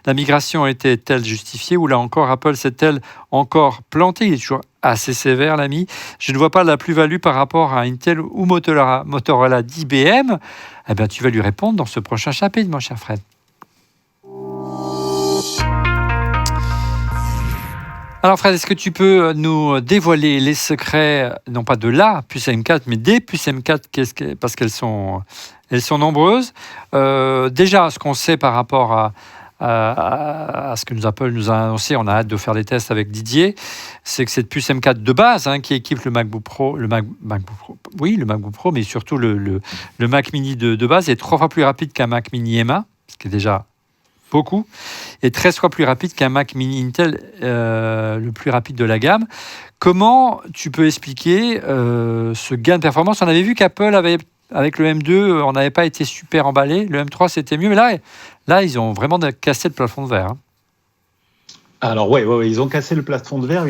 La migration était-elle justifiée ou là encore Apple s'est-elle encore plantée? Il est toujours assez sévère, l'ami. Je ne vois pas la plus-value par rapport à Intel ou Motorola d'IBM. Eh bien, tu vas lui répondre dans ce prochain chapitre, mon cher Fred. Alors Fred, est-ce que tu peux nous dévoiler les secrets, non pas de la puce M4, mais des puces M4, parce qu'elles sont nombreuses. Déjà, ce qu'on sait par rapport à ce que Apple nous a annoncé, on a hâte de faire des tests avec Didier, c'est que cette puce M4 de base, qui équipe le MacBook Pro, le MacBook Pro, mais surtout le Mac Mini de base, est 3 fois plus rapide qu'un Mac Mini M1, ce qui est déjà beaucoup, et 13 fois plus rapide qu'un Mac Mini Intel, le plus rapide de la gamme. Comment tu peux expliquer ce gain de performance? On avait vu qu'Apple avait, avec le M2, on n'avait pas été super emballé. Le M3, c'était mieux, mais là ils ont vraiment cassé le plafond de verre. Alors ouais, ils ont cassé le plafond de verre.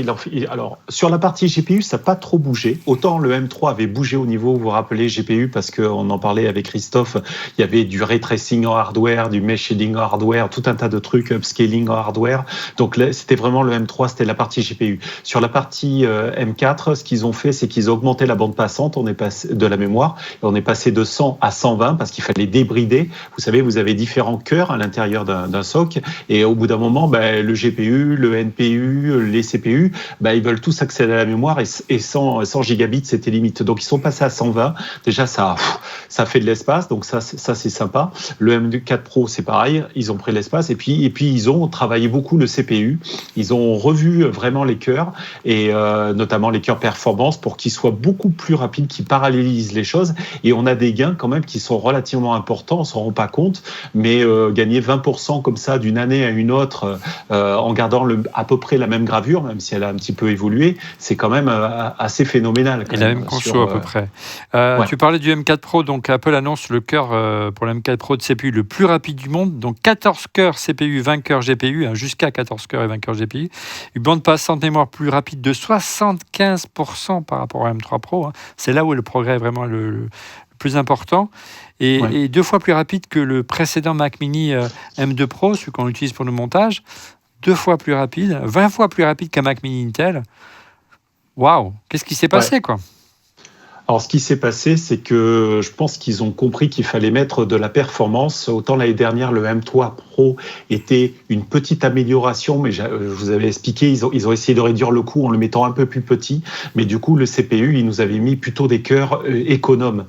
Alors sur la partie GPU, ça n'a pas trop bougé. Autant le M3 avait bougé au niveau, vous vous rappelez, GPU, parce qu'on en parlait avec Christophe, il y avait du ray tracing en hardware, du mesh shading en hardware, tout un tas de trucs, upscaling en hardware. Donc là, c'était vraiment le M3, c'était la partie GPU. Sur la partie M4, ce qu'ils ont fait, c'est qu'ils ont augmenté la bande passante, on est passé de la mémoire, et on est passé de 100 à 120 parce qu'il fallait débrider. Vous savez, vous avez différents cœurs à l'intérieur d'un SoC, et au bout d'un moment, le GPU, le NPU, les CPU, ils veulent tous accéder à la mémoire et 100 gigabits, c'était limite. Donc, ils sont passés à 120. Déjà, ça fait de l'espace, donc ça c'est sympa. Le M4 Pro, c'est pareil, ils ont pris l'espace et puis ils ont travaillé beaucoup le CPU. Ils ont revu vraiment les cœurs et notamment les cœurs performance pour qu'ils soient beaucoup plus rapides, qu'ils parallélisent les choses. Et on a des gains quand même qui sont relativement importants, on s'en rend pas compte, mais gagner 20% comme ça d'une année à une autre en gardant à peu près la même gravure, même si elle a un petit peu évolué, c'est quand même assez phénoménal. Et la même conso à peu près. Ouais. Tu parlais du M4 Pro, donc Apple annonce le cœur pour le M4 Pro de CPU le plus rapide du monde, donc 14 cœurs CPU, 20 cœurs GPU, jusqu'à 14 cœurs et 20 cœurs GPU. Une bande passante mémoire plus rapide de 75% par rapport au M3 Pro. C'est là où le progrès est vraiment le plus important. Et 2 fois plus rapide que le précédent Mac Mini M2 Pro, celui qu'on utilise pour le montage. 2 fois plus rapide, 20 fois plus rapide qu'un Mac Mini Intel. Waouh, qu'est-ce qui s'est passé, quoi? Alors, ce qui s'est passé, c'est que je pense qu'ils ont compris qu'il fallait mettre de la performance. Autant l'année dernière, le M3 Pro était une petite amélioration, mais je vous avais expliqué, ils ont essayé de réduire le coût en le mettant un peu plus petit. Mais du coup, le CPU, il nous avait mis plutôt des cœurs économes.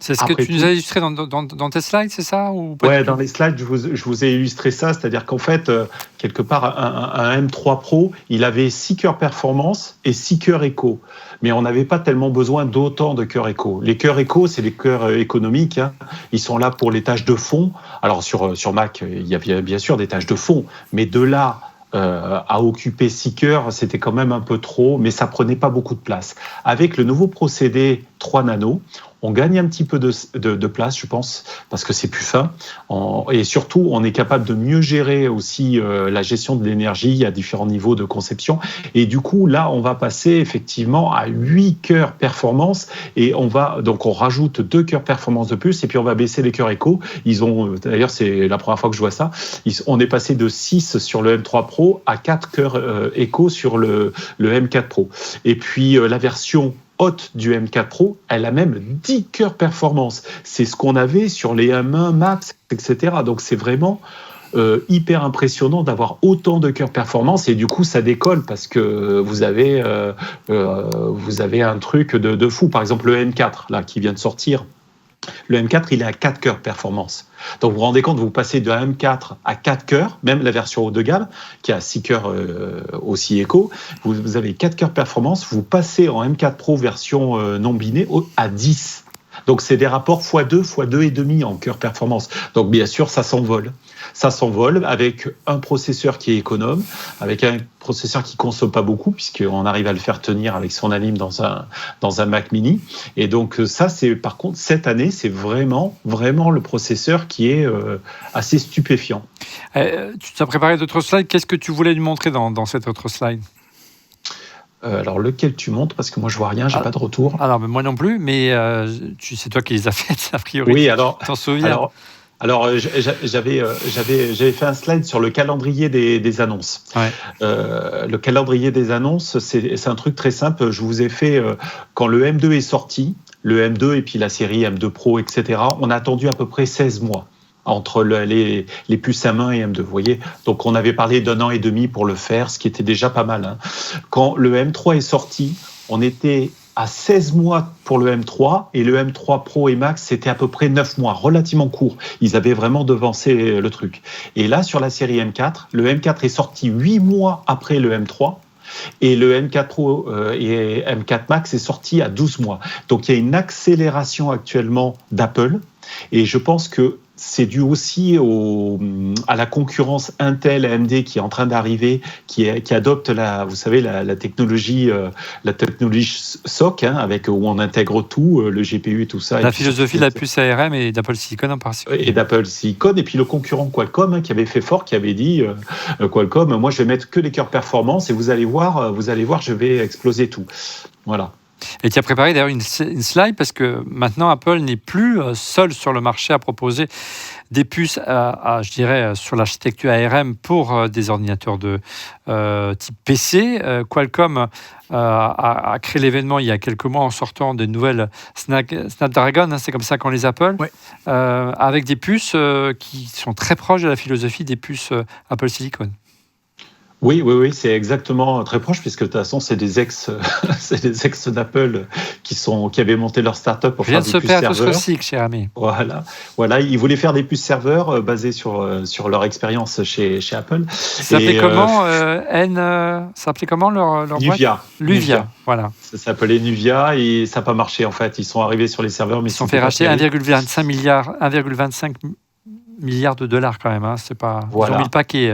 C'est ce que tu nous as illustré dans tes slides, c'est ça ou pas? Ouais, dans les slides, je vous ai illustré ça. C'est-à-dire qu'en fait, quelque part, un M3 Pro, il avait 6 cœurs performance et 6 cœurs éco. Mais on n'avait pas tellement besoin d'autant de cœurs éco. Les cœurs éco, c'est les cœurs économiques. Ils sont là pour les tâches de fond. Alors, sur Mac, il y a bien sûr des tâches de fond. Mais de là à occuper 6 cœurs, c'était quand même un peu trop, mais ça prenait pas beaucoup de place. Avec le nouveau procédé 3 nano, on gagne un petit peu de place, je pense, parce que c'est plus fin. Et surtout, on est capable de mieux gérer aussi la gestion de l'énergie à différents niveaux de conception. Et du coup, là, on va passer effectivement à 8 cœurs performance. Et on rajoute 2 cœurs performance de plus. Et puis, on va baisser les cœurs éco. D'ailleurs, c'est la première fois que je vois ça. On est passé de 6 sur le M3 Pro à 4 cœurs éco sur le M4 Pro. Et puis, la version haute du M4 Pro, elle a même 10 cœurs performance. C'est ce qu'on avait sur les M1 Max, etc. Donc c'est vraiment hyper impressionnant d'avoir autant de cœurs performance et du coup ça décolle parce que vous avez un truc de fou. Par exemple le M4 là qui vient de sortir. Le M4, il est à 4 cœurs performance. Donc, vous vous rendez compte, vous passez de M4 à 4 cœurs, même la version haut de gamme, qui a 6 cœurs aussi éco. Vous avez 4 cœurs performance, vous passez en M4 Pro version non binée à 10. Donc, c'est des rapports x2, x2,5 en cœur performance. Donc, bien sûr, ça s'envole. Ça s'envole avec un processeur qui est économe, avec un processeur qui ne consomme pas beaucoup, puisqu'on arrive à le faire tenir avec son anime dans un Mac mini. Et donc, ça, c'est par contre, cette année, c'est vraiment le processeur qui est assez stupéfiant. Tu t'as préparé d'autres slides. Qu'est-ce que tu voulais nous montrer dans cet autre slide ? Alors, lequel tu montres? Parce que moi, je vois rien, j'ai pas de retour. Alors, moi non plus, mais c'est toi qui les as faites, a priori. Oui, alors... T'en souviens? Alors, j'avais fait un slide sur le calendrier des annonces. Ouais. Le calendrier des annonces, c'est un truc très simple. Je vous ai fait, quand le M2 est sorti, le M2 et puis la série M2 Pro, etc., on a attendu à peu près 16 mois entre les puces M1 et M2, vous voyez. Donc, on avait parlé d'1 an et demi pour le faire, ce qui était déjà pas mal. Hein. Quand le M3 est sorti, on était à 16 mois pour le M3 et le M3 Pro et Max, c'était à peu près 9 mois, relativement court. Ils avaient vraiment devancé le truc. Et là, sur la série M4, le M4 est sorti 8 mois après le M3 et le M4 Pro et M4 Max est sorti à 12 mois. Donc, il y a une accélération actuellement d'Apple et je pense que c'est dû aussi à la concurrence Intel, AMD qui est en train d'arriver, qui adopte la technologie SoC, hein, où on intègre tout, le GPU et tout ça. La philosophie de la puce ARM et d'Apple Silicon en particulier. Et d'Apple Silicon, et puis le concurrent Qualcomm, hein, qui avait fait fort, qui avait dit Qualcomm, moi je vais mettre que les cœurs performance et vous allez voir, je vais exploser tout. Voilà. Et tu as préparé d'ailleurs une slide parce que maintenant Apple n'est plus seul sur le marché à proposer des puces je dirais, sur l'architecture ARM pour des ordinateurs de type PC. Qualcomm a créé l'événement il y a quelques mois en sortant de nouvelles Snapdragon, hein, c'est comme ça qu'on les appelle, ouais. Avec des puces qui sont très proches de la philosophie des puces Apple Silicon. Oui, c'est exactement très proche, puisque de toute façon, c'est des ex d'Apple qui avaient monté leur start-up pour faire des puces serveurs. Rien de se perd, tout se recycle, cher ami. Voilà, ils voulaient faire des puces serveurs basées sur leur expérience chez Apple. Ça s'appelait comment ça s'appelait comment leur Nuvia. Nuvia, voilà. Ça s'appelait Nuvia et ça n'a pas marché en fait. Ils sont arrivés sur les serveurs, mais ils se sont fait racheter 1,25 milliards de dollars quand même, hein. C'est pas... Voilà. Ils ont mis le paquet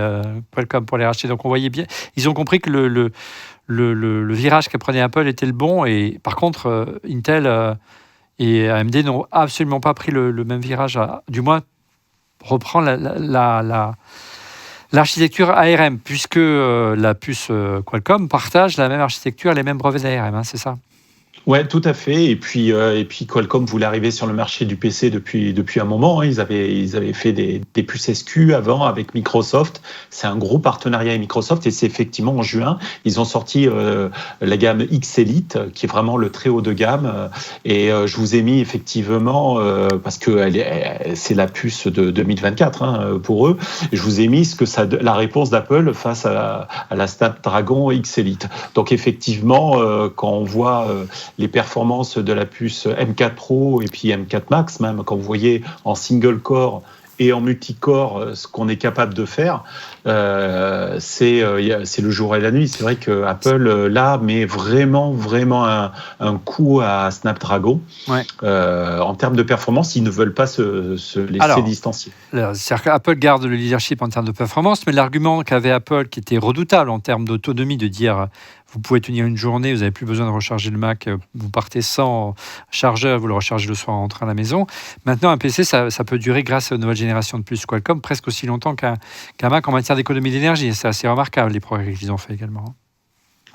Qualcomm pour les racheter, donc on voyait bien. Ils ont compris que le virage que prenait Apple était le bon, et par contre Intel et AMD n'ont absolument pas pris le même virage, du moins reprendre l'architecture ARM, puisque la puce Qualcomm partage la même architecture, les mêmes brevets d'ARM, hein, c'est ça? Ouais, tout à fait. Et puis Qualcomm voulait arriver sur le marché du PC depuis un moment. Hein. Ils avaient fait des puces SQ avant avec Microsoft. C'est un gros partenariat avec Microsoft et c'est effectivement en juin. Ils ont sorti la gamme X Elite, qui est vraiment le très haut de gamme. Et je vous ai mis effectivement, parce que c'est la puce de 2024 hein, pour eux, je vous ai mis la réponse d'Apple face à la Snapdragon X Elite. Donc effectivement, quand on voit les performances de la puce M4 Pro et puis M4 Max, même quand vous voyez en single core et en multicore ce qu'on est capable de faire, c'est le jour et la nuit. C'est vrai que Apple là met vraiment un coup à Snapdragon. Ouais. En termes de performance, ils ne veulent pas se laisser distancier. C'est-à-dire qu'Apple garde le leadership en termes de performance, mais l'argument qu'avait Apple, qui était redoutable en termes d'autonomie, de dire vous pouvez tenir une journée, vous n'avez plus besoin de recharger le Mac, vous partez sans chargeur, vous le rechargez le soir en rentrant à la maison. Maintenant, un PC, ça peut durer, grâce aux nouvelles générations de puces Qualcomm, presque aussi longtemps qu'un Mac en matière d'économie d'énergie. C'est assez remarquable, les progrès qu'ils ont fait également.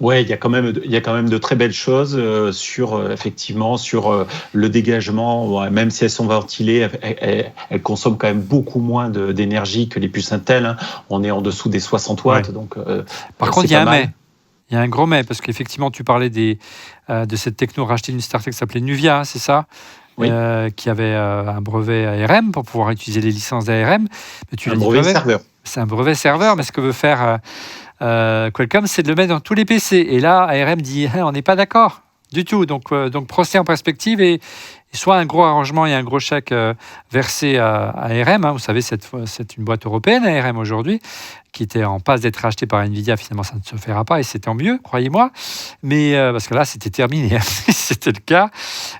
Ouais, il y a quand même de très belles choses sur le dégagement. Même si elles sont ventilées, elles consomment quand même beaucoup moins d'énergie que les puces Intel. Hein. On est en dessous des 60 watts. Ouais. Donc, par contre, il y a un mais. Il y a un gros mais, parce qu'effectivement, tu parlais de cette techno rachetée d'une start-up qui s'appelait Nuvia, c'est ça? Oui. Qui avait un brevet ARM pour pouvoir utiliser les licences d'ARM. Un brevet serveur. C'est un brevet serveur, mais ce que veut faire Qualcomm, c'est de le mettre dans tous les PC. Et là, ARM dit on n'est pas d'accord du tout. Donc procès en perspective et soit un gros arrangement et un gros chèque versé à ARM. Vous savez, c'est une boîte européenne, ARM, aujourd'hui, qui était en passe d'être rachetée par Nvidia. Finalement, ça ne se fera pas et c'est tant mieux, croyez-moi. Mais parce que là, c'était terminé. C'était le cas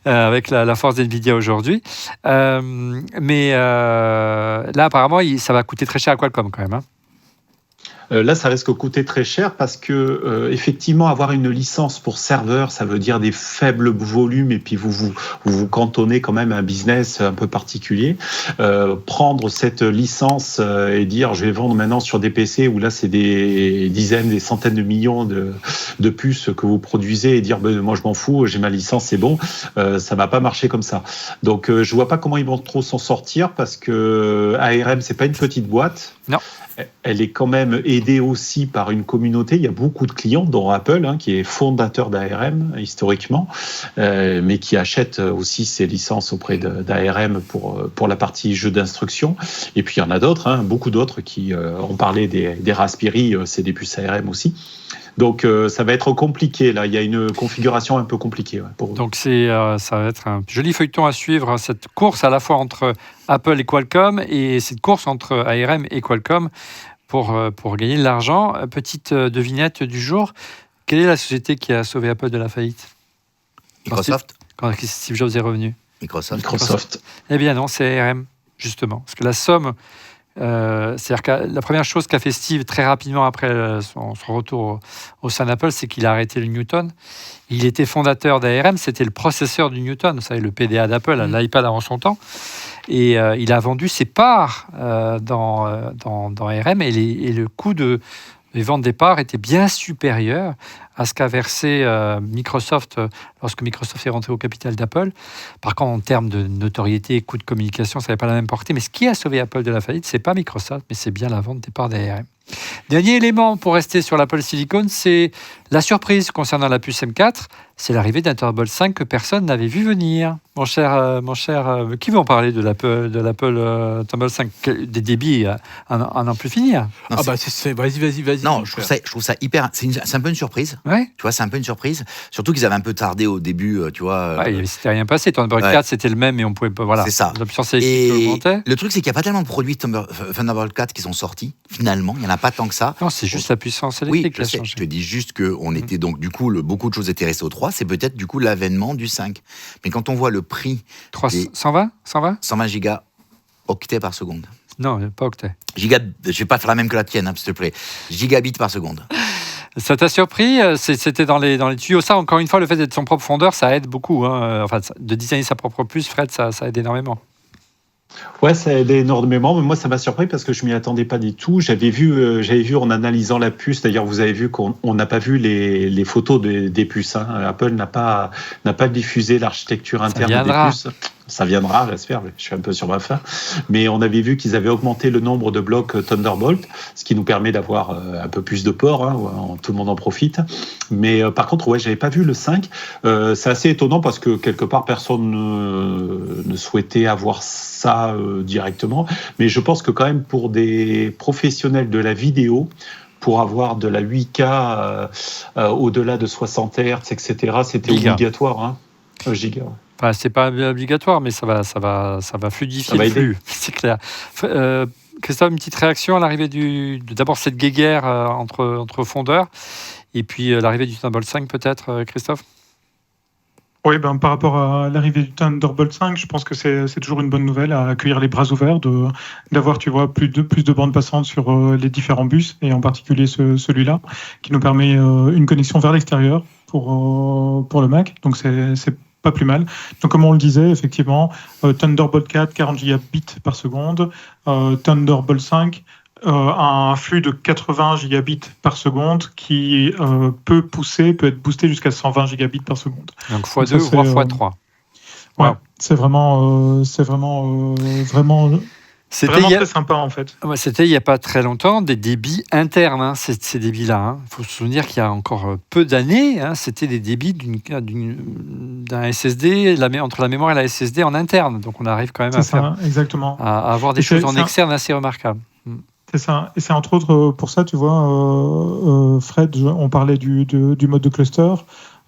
avec la force d'Nvidia aujourd'hui. Mais là, apparemment, ça va coûter très cher à Qualcomm quand même. Là, ça risque de coûter très cher parce que, effectivement, avoir une licence pour serveur, ça veut dire des faibles volumes et puis vous cantonnez quand même à un business un peu particulier. Prendre cette licence et dire je vais vendre maintenant sur des PC où là, c'est des dizaines, des centaines de millions de puces que vous produisez et dire moi, je m'en fous, j'ai ma licence, c'est bon, ça va pas marcher comme ça. Donc, je vois pas comment ils vont trop s'en sortir parce que ARM, c'est pas une petite boîte. Non. Elle est quand même aidée aussi par une communauté. Il y a beaucoup de clients, dont Apple, qui est fondateur d'ARM historiquement, mais qui achète aussi ses licences auprès d'ARM pour la partie jeu d'instruction. Et puis il y en a d'autres, beaucoup d'autres qui ont parlé des Raspberry, c'est des puces ARM aussi. Donc ça va être compliqué là. Il y a une configuration un peu compliquée pour eux. Donc ça va être un joli feuilleton à suivre, cette course à la fois entre Apple et Qualcomm et cette course entre ARM et Qualcomm pour gagner de l'argent. Petite devinette du jour. Quelle est la société qui a sauvé Apple de la faillite ? Microsoft. Quand Steve Jobs est revenu. Microsoft. Eh bien non, c'est ARM justement, parce que la somme. C'est-à-dire que la première chose qu'a fait Steve très rapidement après son retour au sein d'Apple, c'est qu'il a arrêté le Newton. Il était fondateur d'ARM, c'était le processeur du Newton, vous savez, le PDA d'Apple, l'iPad avant son temps. Et il a vendu ses parts dans ARM et le coût des ventes des parts était bien supérieur à ce qu'a versé Microsoft lorsque Microsoft est rentré au capital d'Apple. Par contre, en termes de notoriété et coût de communication, ça n'avait pas la même portée. Mais ce qui a sauvé Apple de la faillite, ce n'est pas Microsoft, mais c'est bien la vente des parts d'ARM. Dernier élément pour rester sur l'Apple Silicon, c'est la surprise concernant la puce M4. C'est l'arrivée d'un Thunderbolt 5 que personne n'avait vu venir. Mon cher, qui veut en parler de l'Apple Thunderbolt 5 des débits à n'en plus finir. Non, vas-y. Non, je trouve ça hyper. C'est un peu une surprise. Ouais. Tu vois, c'est un peu une surprise. Surtout qu'ils avaient un peu tardé au début, tu vois. Ouais, il s'était rien passé. Thunderbolt 4, c'était le même et on pouvait pas. Voilà. C'est ça. La puissance électrique augmentait. Le truc, c'est qu'il n'y a pas tellement de produits Thunderbolt 4 qui sont sortis. Finalement, il n'y en a pas tant que ça. Non, c'est juste la puissance électrique qui a changé. Je te dis juste qu'on était donc, du coup, beaucoup de choses étaient restées au 3. C'est peut-être, du coup, l'avènement du 5. Mais quand on voit le prix. 120 120 gigaoctets par seconde. Non, pas octets. Je ne vais pas faire la même que la tienne, s'il te plaît. Gigabits par seconde. Ça t'a surpris ? C'était dans les tuyaux. Ça, encore une fois, le fait d'être son propre fondeur, ça aide beaucoup. Enfin, de designer sa propre puce, Fred, ça aide énormément. Ouais, ça aide énormément, mais moi ça m'a surpris parce que je m'y attendais pas du tout. J'avais vu en analysant la puce, d'ailleurs vous avez vu qu'on n'a pas vu les photos des puces. Apple n'a pas diffusé l'architecture interne des puces. Ça viendra, j'espère, je suis un peu sur ma faim. Mais on avait vu qu'ils avaient augmenté le nombre de blocs Thunderbolt, ce qui nous permet d'avoir un peu plus de ports, où tout le monde en profite. Mais par contre, j'avais pas vu le 5. C'est assez étonnant parce que quelque part, personne ne souhaitait avoir ça directement. Mais je pense que quand même, pour des professionnels de la vidéo, pour avoir de la 8K au-delà de 60 Hz, etc., c'était obligatoire. Giga. Enfin, c'est pas obligatoire, mais ça va fluidifier le flux, c'est clair. Christophe, une petite réaction à l'arrivée d'abord cette guéguerre entre fondeurs, et puis l'arrivée du Thunderbolt 5 peut-être, Christophe ? Oui, par rapport à l'arrivée du Thunderbolt 5, je pense que c'est toujours une bonne nouvelle à accueillir les bras ouverts, d'avoir, tu vois, plus de bandes passantes sur les différents bus, et en particulier celui-là, qui nous permet une connexion vers l'extérieur pour le Mac. Donc c'est pas plus mal. Donc comme on le disait, effectivement, Thunderbolt 4, 40 gigabits par seconde, Thunderbolt 5, un flux de 80 gigabits par seconde qui peut être boosté jusqu'à 120 gigabits par seconde. Donc x2 voire x3. Ouais, wow. C'est vraiment très sympa en fait. C'était il n'y a pas très longtemps des débits internes, ces débits-là. Il faut se souvenir qu'il y a encore peu d'années, c'était des débits d'un SSD, entre la mémoire et la SSD en interne. Donc on arrive quand même à avoir des choses en externe assez remarquables. C'est ça. Et c'est entre autres pour ça, tu vois, Fred, on parlait du mode de cluster.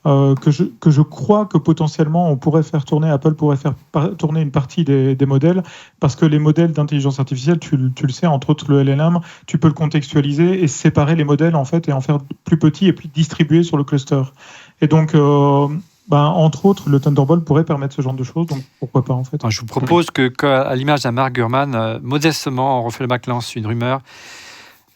que je crois que potentiellement Apple pourrait faire tourner une partie des modèles, parce que les modèles d'intelligence artificielle, tu le sais, entre autres le LLM, tu peux le contextualiser et séparer les modèles en fait et en faire plus petits et puis distribuer sur le cluster. Et donc entre autres, le Thunderbolt pourrait permettre ce genre de choses, donc pourquoi pas en fait. Je vous propose qu'à l'image d'un Mark Gurman, modestement, on refait le Mac lance une rumeur.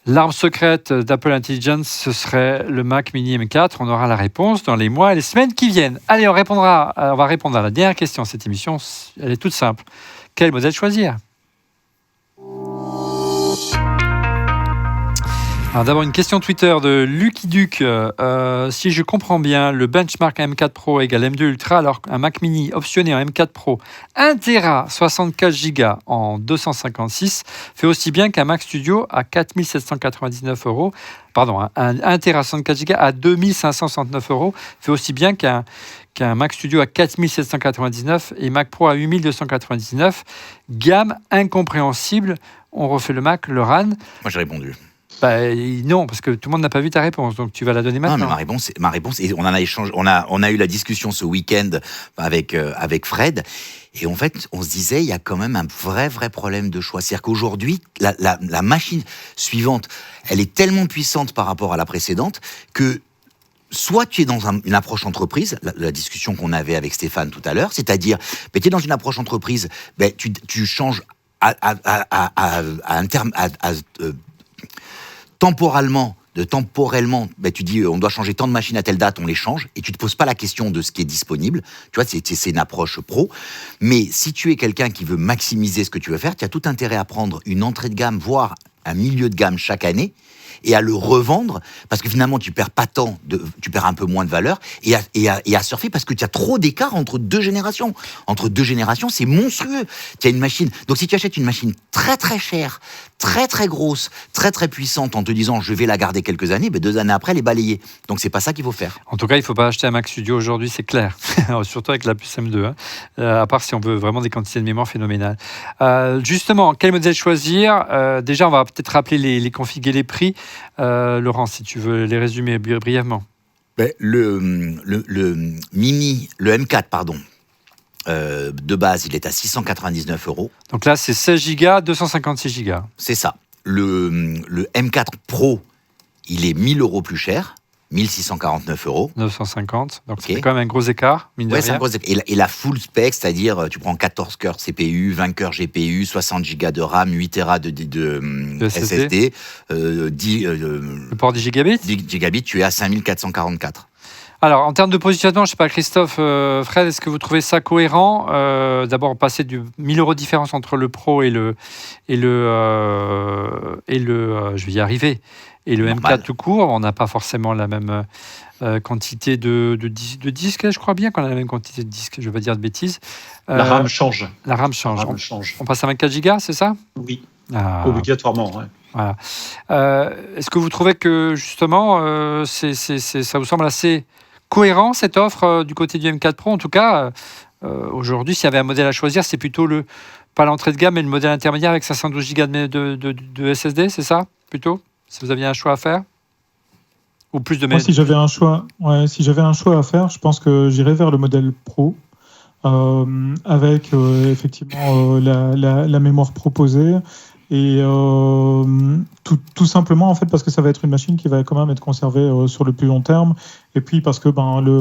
L'arme secrète d'Apple Intelligence, ce serait le Mac Mini M4. On aura la réponse dans les mois et les semaines qui viennent. Allez, on va répondre à la dernière question de cette émission. Elle est toute simple. Quel modèle choisir ? Alors d'abord, une question Twitter de Lucky Duke. Si je comprends bien, le benchmark M4 Pro égale M2 Ultra, alors qu'un Mac Mini optionné en M4 Pro 1 Tera 64 Go en 256 fait aussi bien qu'un Mac Studio à 4 799 €. Pardon, un 1 Tera 64 Go à 2 569 € fait aussi bien qu'un Mac Studio à 4 799 et Mac Pro à 8 299. Gamme incompréhensible. On refait le Mac, le RAN. Moi, j'ai répondu. Non, parce que tout le monde n'a pas vu ta réponse, donc tu vas la donner maintenant. Non, mais ma réponse, et on en a échangé, on a eu la discussion ce week-end avec Fred, et en fait, on se disait, il y a quand même un vrai problème de choix. C'est-à-dire qu'aujourd'hui, la machine suivante, elle est tellement puissante par rapport à la précédente que soit tu es dans une approche entreprise, la discussion qu'on avait avec Stéphane tout à l'heure, c'est-à-dire, tu es dans une approche entreprise, tu changes temporellement, tu dis on doit changer tant de machines à telle date, on les change, et tu te poses pas la question de ce qui est disponible. Tu vois, c'est une approche pro. Mais si tu es quelqu'un qui veut maximiser ce que tu veux faire, tu as tout intérêt à prendre une entrée de gamme, voire un milieu de gamme chaque année, et à le revendre, parce que finalement tu perds pas tu perds un peu moins de valeur, et à surfer, parce que tu as trop d'écart entre deux générations. Entre deux générations, c'est monstrueux. Tu as une machine. Donc si tu achètes une machine très chère, très grosse, très puissante, en te disant je vais la garder quelques années, 2 années après elle est balayée. Donc c'est pas ça qu'il faut faire. En tout cas, il faut pas acheter un Mac Studio aujourd'hui, c'est clair. Surtout avec la puce M2, à part si on veut vraiment des quantités de mémoire phénoménales. Justement, quel modèle choisir ? Déjà, on va peut-être rappeler les configs et les prix. Laurent, si tu veux les résumer brièvement. Le Mini, le M4, pardon, de base, il est à 699 €. Donc là, c'est 16 Go, 256 Go. C'est ça. Le M4 Pro, il est 1 000 € plus cher, 1 649 €. 950. Donc Okay. c'est quand même un gros écart, mine de rien. C'est un gros écart. Et la full spec, c'est-à-dire tu prends 14 cœurs CPU, 20 cœurs GPU, 60 Go de RAM, 8 Tera de SSD, le port 10 gigabits. 10 gigabits, tu es à 5444. Alors, en termes de positionnement, je ne sais pas, Christophe, Fred, est-ce que vous trouvez ça cohérent ? D'abord, passer du 1 000 € de différence entre le Pro et le je vais y arriver, et le Normal. M4 tout court. On n'a pas forcément la même quantité de disques, je crois bien qu'on a la même quantité de disques, je ne vais pas dire de bêtises. La RAM change. La RAM change. La RAM change. On passe à 24 Go, c'est ça ? Oui, obligatoirement. ouais. Voilà. Est-ce que vous trouvez que, justement, ça vous semble assez cohérent, cette offre du côté du M4 Pro ? En tout cas, aujourd'hui, s'il y avait un modèle à choisir, c'est plutôt pas l'entrée de gamme, mais le modèle intermédiaire avec 512 Go de SSD, c'est ça, plutôt ? Si vous aviez un choix à faire ? Ou plus de Moi, si j'avais un choix à faire, je pense que j'irais vers le modèle Pro, avec effectivement la mémoire proposée, et tout simplement en fait parce que ça va être une machine qui va quand même être conservée sur le plus long terme, et puis parce que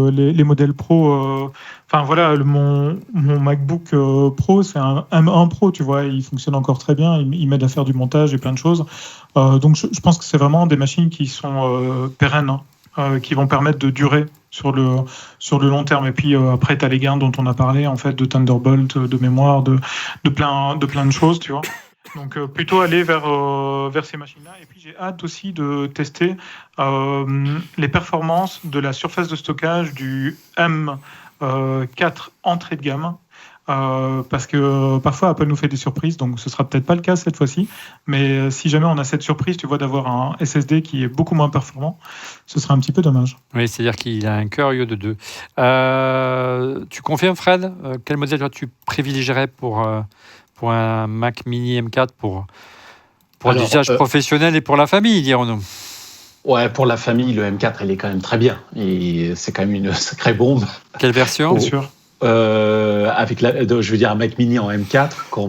les modèles Pro, mon MacBook Pro, c'est un M1 Pro, tu vois, il fonctionne encore très bien, il m'aide à faire du montage et plein de choses, donc je pense que c'est vraiment des machines qui sont pérennes, qui vont permettre de durer sur le long terme. Et puis après, tu as les gains dont on a parlé, en fait, de Thunderbolt, de mémoire, de plein de choses, tu vois. Donc plutôt aller vers ces machines-là. Et puis j'ai hâte aussi de tester les performances de la surface de stockage du M4 entrée de gamme. Parce que parfois Apple nous fait des surprises, donc ce sera peut-être pas le cas cette fois-ci, mais si jamais on a cette surprise, tu vois, d'avoir un SSD qui est beaucoup moins performant, ce serait un petit peu dommage. Oui, c'est-à-dire qu'il a un cœur au lieu de 2. Tu confirmes, Fred, quel modèle toi, tu privilégierais pour un Mac Mini M4 pour l'usage professionnel et pour la famille, dirons-nous ? Ouais, pour la famille, le M4, il est quand même très bien. Et c'est quand même une sacrée bombe. Quelle version ? Bien sûr. Avec je veux dire un Mac Mini en M4, quand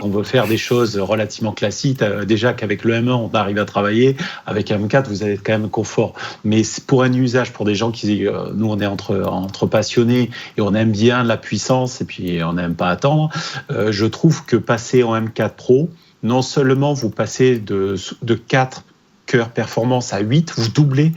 on veut faire des choses relativement classiques, déjà qu'avec le M1 on arrive à travailler, avec un M4 vous avez quand même confort. Mais pour un usage, pour des gens qui, nous on est entre passionnés et on aime bien la puissance et puis on n'aime pas attendre, je trouve que passer en M4 Pro, non seulement vous passez de 4 cœur performance à 8, vous doublez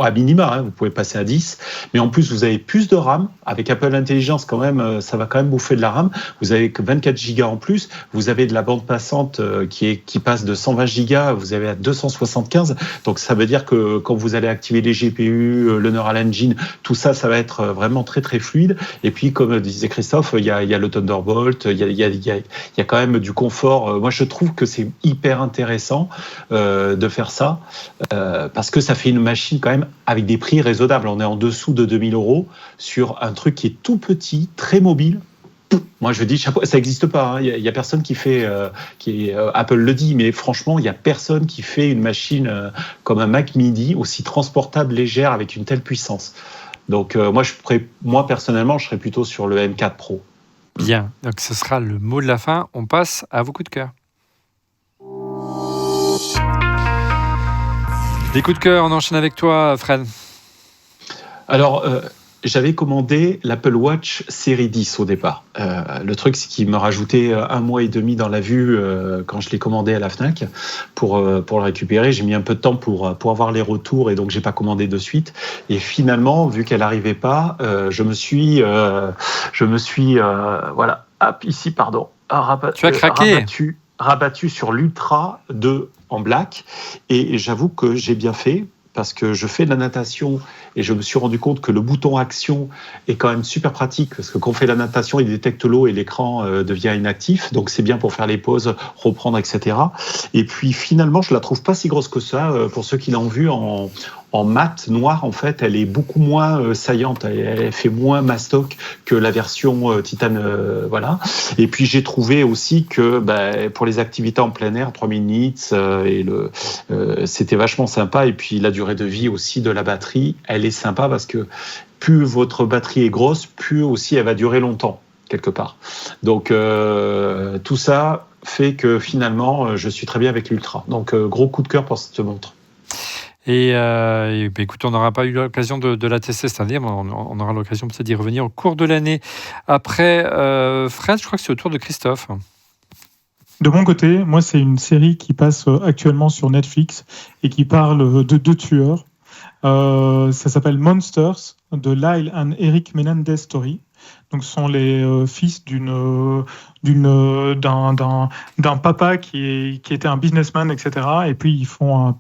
à minima, vous pouvez passer à 10, mais en plus vous avez plus de RAM, avec Apple Intelligence quand même, ça va quand même bouffer de la RAM, vous avez que 24 Go en plus, vous avez de la bande passante qui passe de 120 Go, vous avez à 275, donc ça veut dire que quand vous allez activer les GPU, le Neural Engine, tout ça, ça va être vraiment très très fluide, et puis comme disait Christophe, il y a le Thunderbolt, il y a quand même du confort, moi je trouve que c'est hyper intéressant de faire ça, parce que ça fait une machine quand même avec des prix raisonnables. On est en dessous de 2000 € sur un truc qui est tout petit, très mobile. Moi, je dis chapeau, ça n'existe pas. Il y a personne qui fait, Apple le dit, mais franchement, il y a personne qui fait une machine comme un Mac Mini aussi transportable, légère, avec une telle puissance. Donc, moi personnellement, je serais plutôt sur le M4 Pro. Bien. Donc, ce sera le mot de la fin. On passe à vos coups de cœur. Des coups de cœur, on enchaîne avec toi, Fred. Alors, j'avais commandé l'Apple Watch série 10 au départ. Le truc, c'est qu'il me rajoutait 1 mois et demi dans la vue quand je l'ai commandé à la Fnac pour le récupérer. J'ai mis un peu de temps pour avoir les retours et donc j'ai pas commandé de suite. Et finalement, vu qu'elle n'arrivait pas, je me suis voilà, hop, ici, pardon, tu as craqué. Rabattu sur l'Ultra 2 en black, et j'avoue que j'ai bien fait, parce que je fais de la natation et je me suis rendu compte que le bouton action est quand même super pratique, parce que quand on fait la natation, il détecte l'eau et l'écran devient inactif, donc c'est bien pour faire les pauses, reprendre, etc. Et puis finalement, je la trouve pas si grosse que ça. Pour ceux qui l'ont vue en mat noir, en fait, elle est beaucoup moins saillante, elle fait moins mastoc que la version titane, voilà. Et puis j'ai trouvé aussi que pour les activités en plein air, 3 minutes, c'était vachement sympa. Et puis la durée de vie aussi de la batterie, elle est sympa, parce que plus votre batterie est grosse, plus aussi elle va durer longtemps, quelque part. Donc tout ça fait que finalement, je suis très bien avec l'Ultra. Donc gros coup de cœur pour cette montre. Et écoute, on n'aura pas eu l'occasion de la tester cette année, mais on aura l'occasion peut-être d'y revenir au cours de l'année. Après, Fred, je crois que c'est au tour de Christophe. De mon côté, moi, c'est une série qui passe actuellement sur Netflix et qui parle de 2 tueurs. Ça s'appelle Monsters, de Lyle and Eric Menendez Story. Donc, ce sont les fils d'un papa qui était un businessman, etc. Et puis, ils font un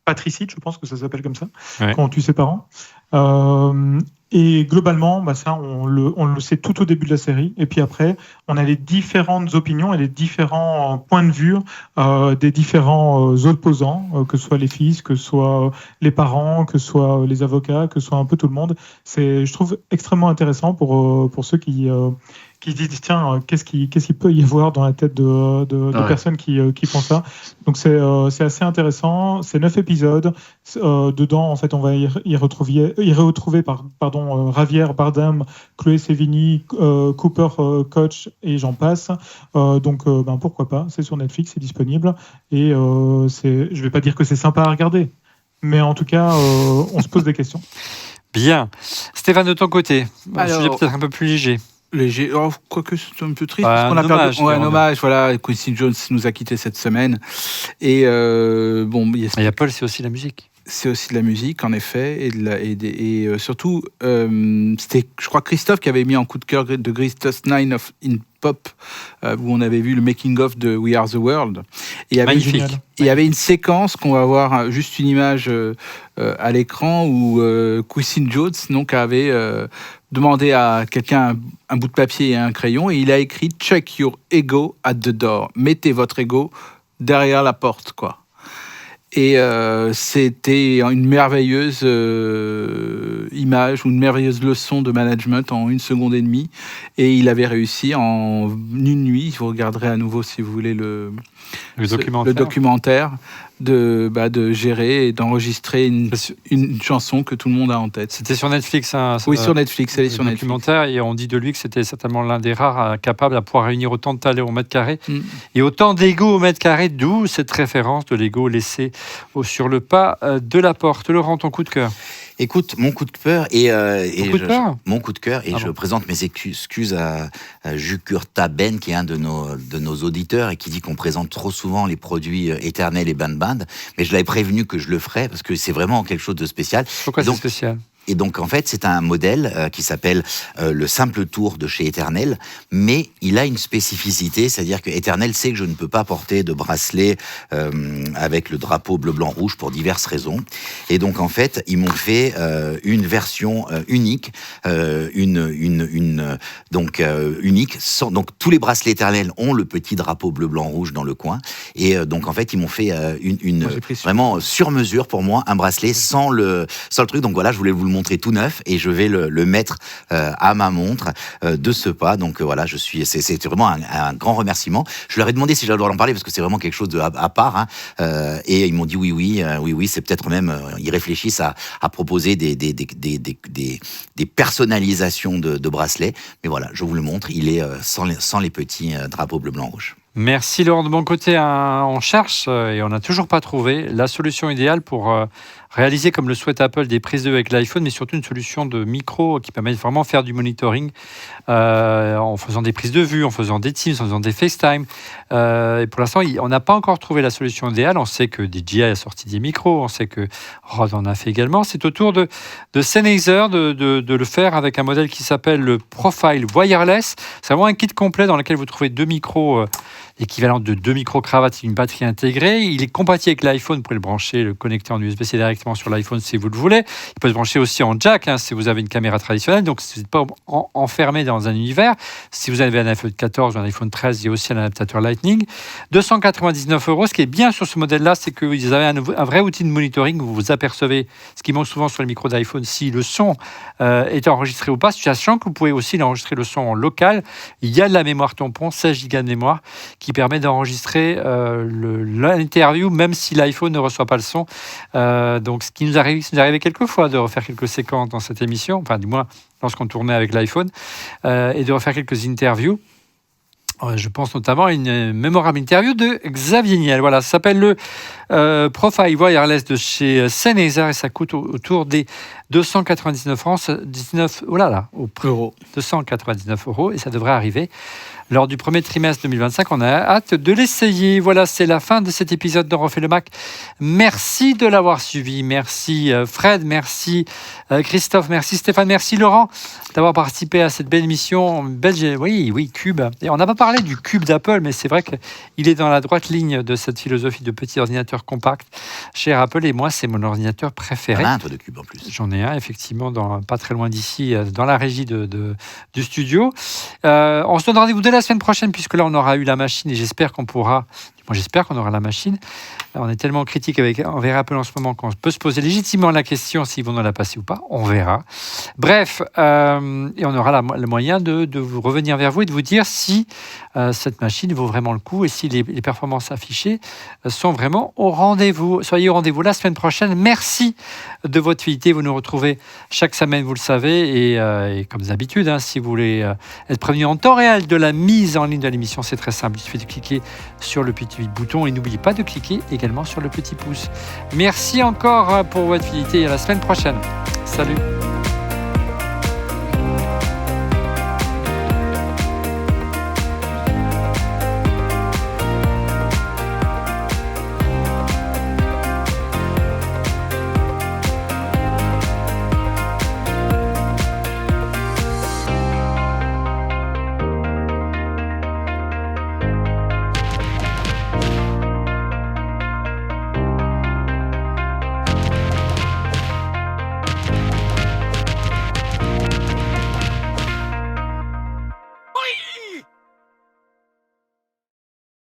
patricide, je pense que ça s'appelle comme ça, ouais, quand on tue ses parents. Et globalement, ça, on le sait tout au début de la série. Et puis après, on a les différentes opinions et les différents points de vue des différents opposants, que ce soit les fils, que ce soit les parents, que ce soit les avocats, que ce soit un peu tout le monde. C'est, je trouve, extrêmement intéressant pour ceux qui se disent, tiens, qu'est-ce qu'il peut y avoir dans la tête de personnes qui font ça. Donc c'est assez intéressant. C'est 9 épisodes. Dedans, en fait, on va y retrouver Javier Bardem, Chloé Sevigny, Cooper Koch et j'en passe. Donc pourquoi pas. C'est sur Netflix, c'est disponible. Et je vais pas dire que c'est sympa à regarder, mais en tout cas, on se pose des questions. Bien. Stéphane, de ton côté, un sujet peut-être un peu plus léger. Léger, quoique c'est un peu triste, parce qu'on a perdu un hommage. Voilà, Quincy Jones nous a quittés cette semaine. Et et Apple, c'est aussi la musique. C'est aussi de la musique, en effet, et surtout, c'était, je crois, Christophe qui avait mis en coup de cœur de Greatest Nine in Pop, où on avait vu le making-of de We Are the World. Et il y avait une séquence qu'on va voir, juste une image à l'écran, où Quincy Jones donc, avait demandé à quelqu'un un bout de papier et un crayon, et il a écrit « Check your ego at the door ». Mettez votre ego derrière la porte, quoi. Et c'était une merveilleuse image ou une merveilleuse leçon de management en 1 seconde et demie. Et il avait réussi en une nuit, vous regarderez à nouveau si vous voulez le documentaire, de gérer et d'enregistrer une chanson que tout le monde a en tête. C'était sur Netflix, hein, oui, sur Netflix, elle est sur Netflix. Documentaire, et on dit de lui que c'était certainement l'un des rares capables à pouvoir réunir autant de talent au mètre carré et autant d'ego au mètre carré, d'où cette référence de l'ego laissé sur le pas de la porte. Laurent, ton coup de cœur? Écoute, mon coup de cœur mon coup de cœur, et je présente mes excuses à Jukurta Ben, qui est un de nos auditeurs et qui dit qu'on présente trop souvent les produits Éternel et Band, mais je l'avais prévenu que je le ferais parce que c'est vraiment quelque chose de spécial. Pourquoi c'est spécial? Et donc, en fait, c'est un modèle qui s'appelle le Simple Tour de chez Éternel, mais il a une spécificité, c'est-à-dire que Éternel sait que je ne peux pas porter de bracelet avec le drapeau bleu, blanc, rouge pour diverses raisons. Et donc, en fait, ils m'ont fait une version unique, unique. Donc, tous les bracelets Éternel ont le petit drapeau bleu, blanc, rouge dans le coin. Et donc, en fait, ils m'ont fait vraiment sur mesure pour moi, un bracelet sans le truc. Donc, voilà, je voulais vous le montrer tout neuf et je vais le mettre à ma montre de ce pas. Donc voilà, c'est vraiment un grand remerciement. Je leur ai demandé si j'avais le droit d'en parler parce que c'est vraiment quelque chose à part. Et ils m'ont dit oui, c'est peut-être même, ils réfléchissent à proposer des personnalisations de bracelets. Mais voilà, je vous le montre, il est sans les petits drapeaux bleu, blanc, rouge. Merci Laurent. De mon côté, on cherche et on n'a toujours pas trouvé la solution idéale pour réaliser, comme le souhaite Apple, des prises de vue avec l'iPhone, mais surtout une solution de micro qui permet de vraiment faire du monitoring en faisant des prises de vue, en faisant des Teams, en faisant des FaceTime. Et pour l'instant, on n'a pas encore trouvé la solution idéale. On sait que DJI a sorti des micros, on sait que Rode en a fait également. C'est au tour de Sennheiser de le faire avec un modèle qui s'appelle le Profile Wireless. C'est vraiment un kit complet dans lequel vous trouvez 2 micros équivalent de 2 micro-cravates et une batterie intégrée. Il est compatible avec l'iPhone, vous pouvez le brancher, le connecter en USB-C directement sur l'iPhone si vous le voulez. Il peut se brancher aussi en jack si vous avez une caméra traditionnelle, donc vous n'êtes pas enfermé dans un univers. Si vous avez un iPhone 14 ou un iPhone 13, il y a aussi un adaptateur Lightning. 299 €. Ce qui est bien sur ce modèle-là, c'est que vous avez un vrai outil de monitoring où vous apercevez ce qui manque souvent sur les micros d'iPhone, si le son est enregistré ou pas, sachant que vous pouvez aussi l'enregistrer le son en local. Il y a de la mémoire tampon, 16 Go de mémoire, qui permet d'enregistrer l'interview, même si l'iPhone ne reçoit pas le son. Donc, ce qui nous arrivait quelques fois de refaire quelques séquences dans cette émission, enfin, du moins, lorsqu'on tournait avec l'iPhone, et de refaire quelques interviews. Je pense notamment à une mémorable interview de Xavier Niel. Voilà, ça s'appelle le Profile Wireless de chez Sennheiser et ça coûte autour des 299 €, 299 € et ça devrait arriver lors du premier trimestre 2025. On a hâte de l'essayer. Voilà, c'est la fin de cet épisode de Refait le Mac. Merci de l'avoir suivi. Merci Fred, merci Christophe, merci Stéphane, merci Laurent d'avoir participé à cette belle émission. Oui, Cube. Et on n'a pas parlé du Cube d'Apple, mais c'est vrai qu'il est dans la droite ligne de cette philosophie de petit ordinateur compact chez Apple. Et moi, c'est mon ordinateur préféré. T'en as un, toi, de Cube en plus. J'en ai un, effectivement, pas très loin d'ici, dans la régie du studio. On se donne rendez-vous dès la semaine prochaine, puisque là, on aura eu la machine et j'espère qu'on aura la machine. On est tellement critique envers Apple en ce moment qu'on peut se poser légitimement la question s'ils vont nous la passer ou pas. On verra. Bref, et on aura le moyen de vous revenir vers vous et de vous dire si cette machine vaut vraiment le coup et si les performances affichées sont vraiment au rendez-vous. Soyez au rendez-vous la semaine prochaine. Merci de votre fidélité. Vous nous retrouvez chaque semaine, vous le savez. Et comme d'habitude, si vous voulez être prévenu en temps réel de la mise en ligne de l'émission, c'est très simple. Il suffit de cliquer sur le petit bouton et n'oubliez pas de cliquer également sur le petit pouce. Merci encore pour votre fidélité et à la semaine prochaine. Salut.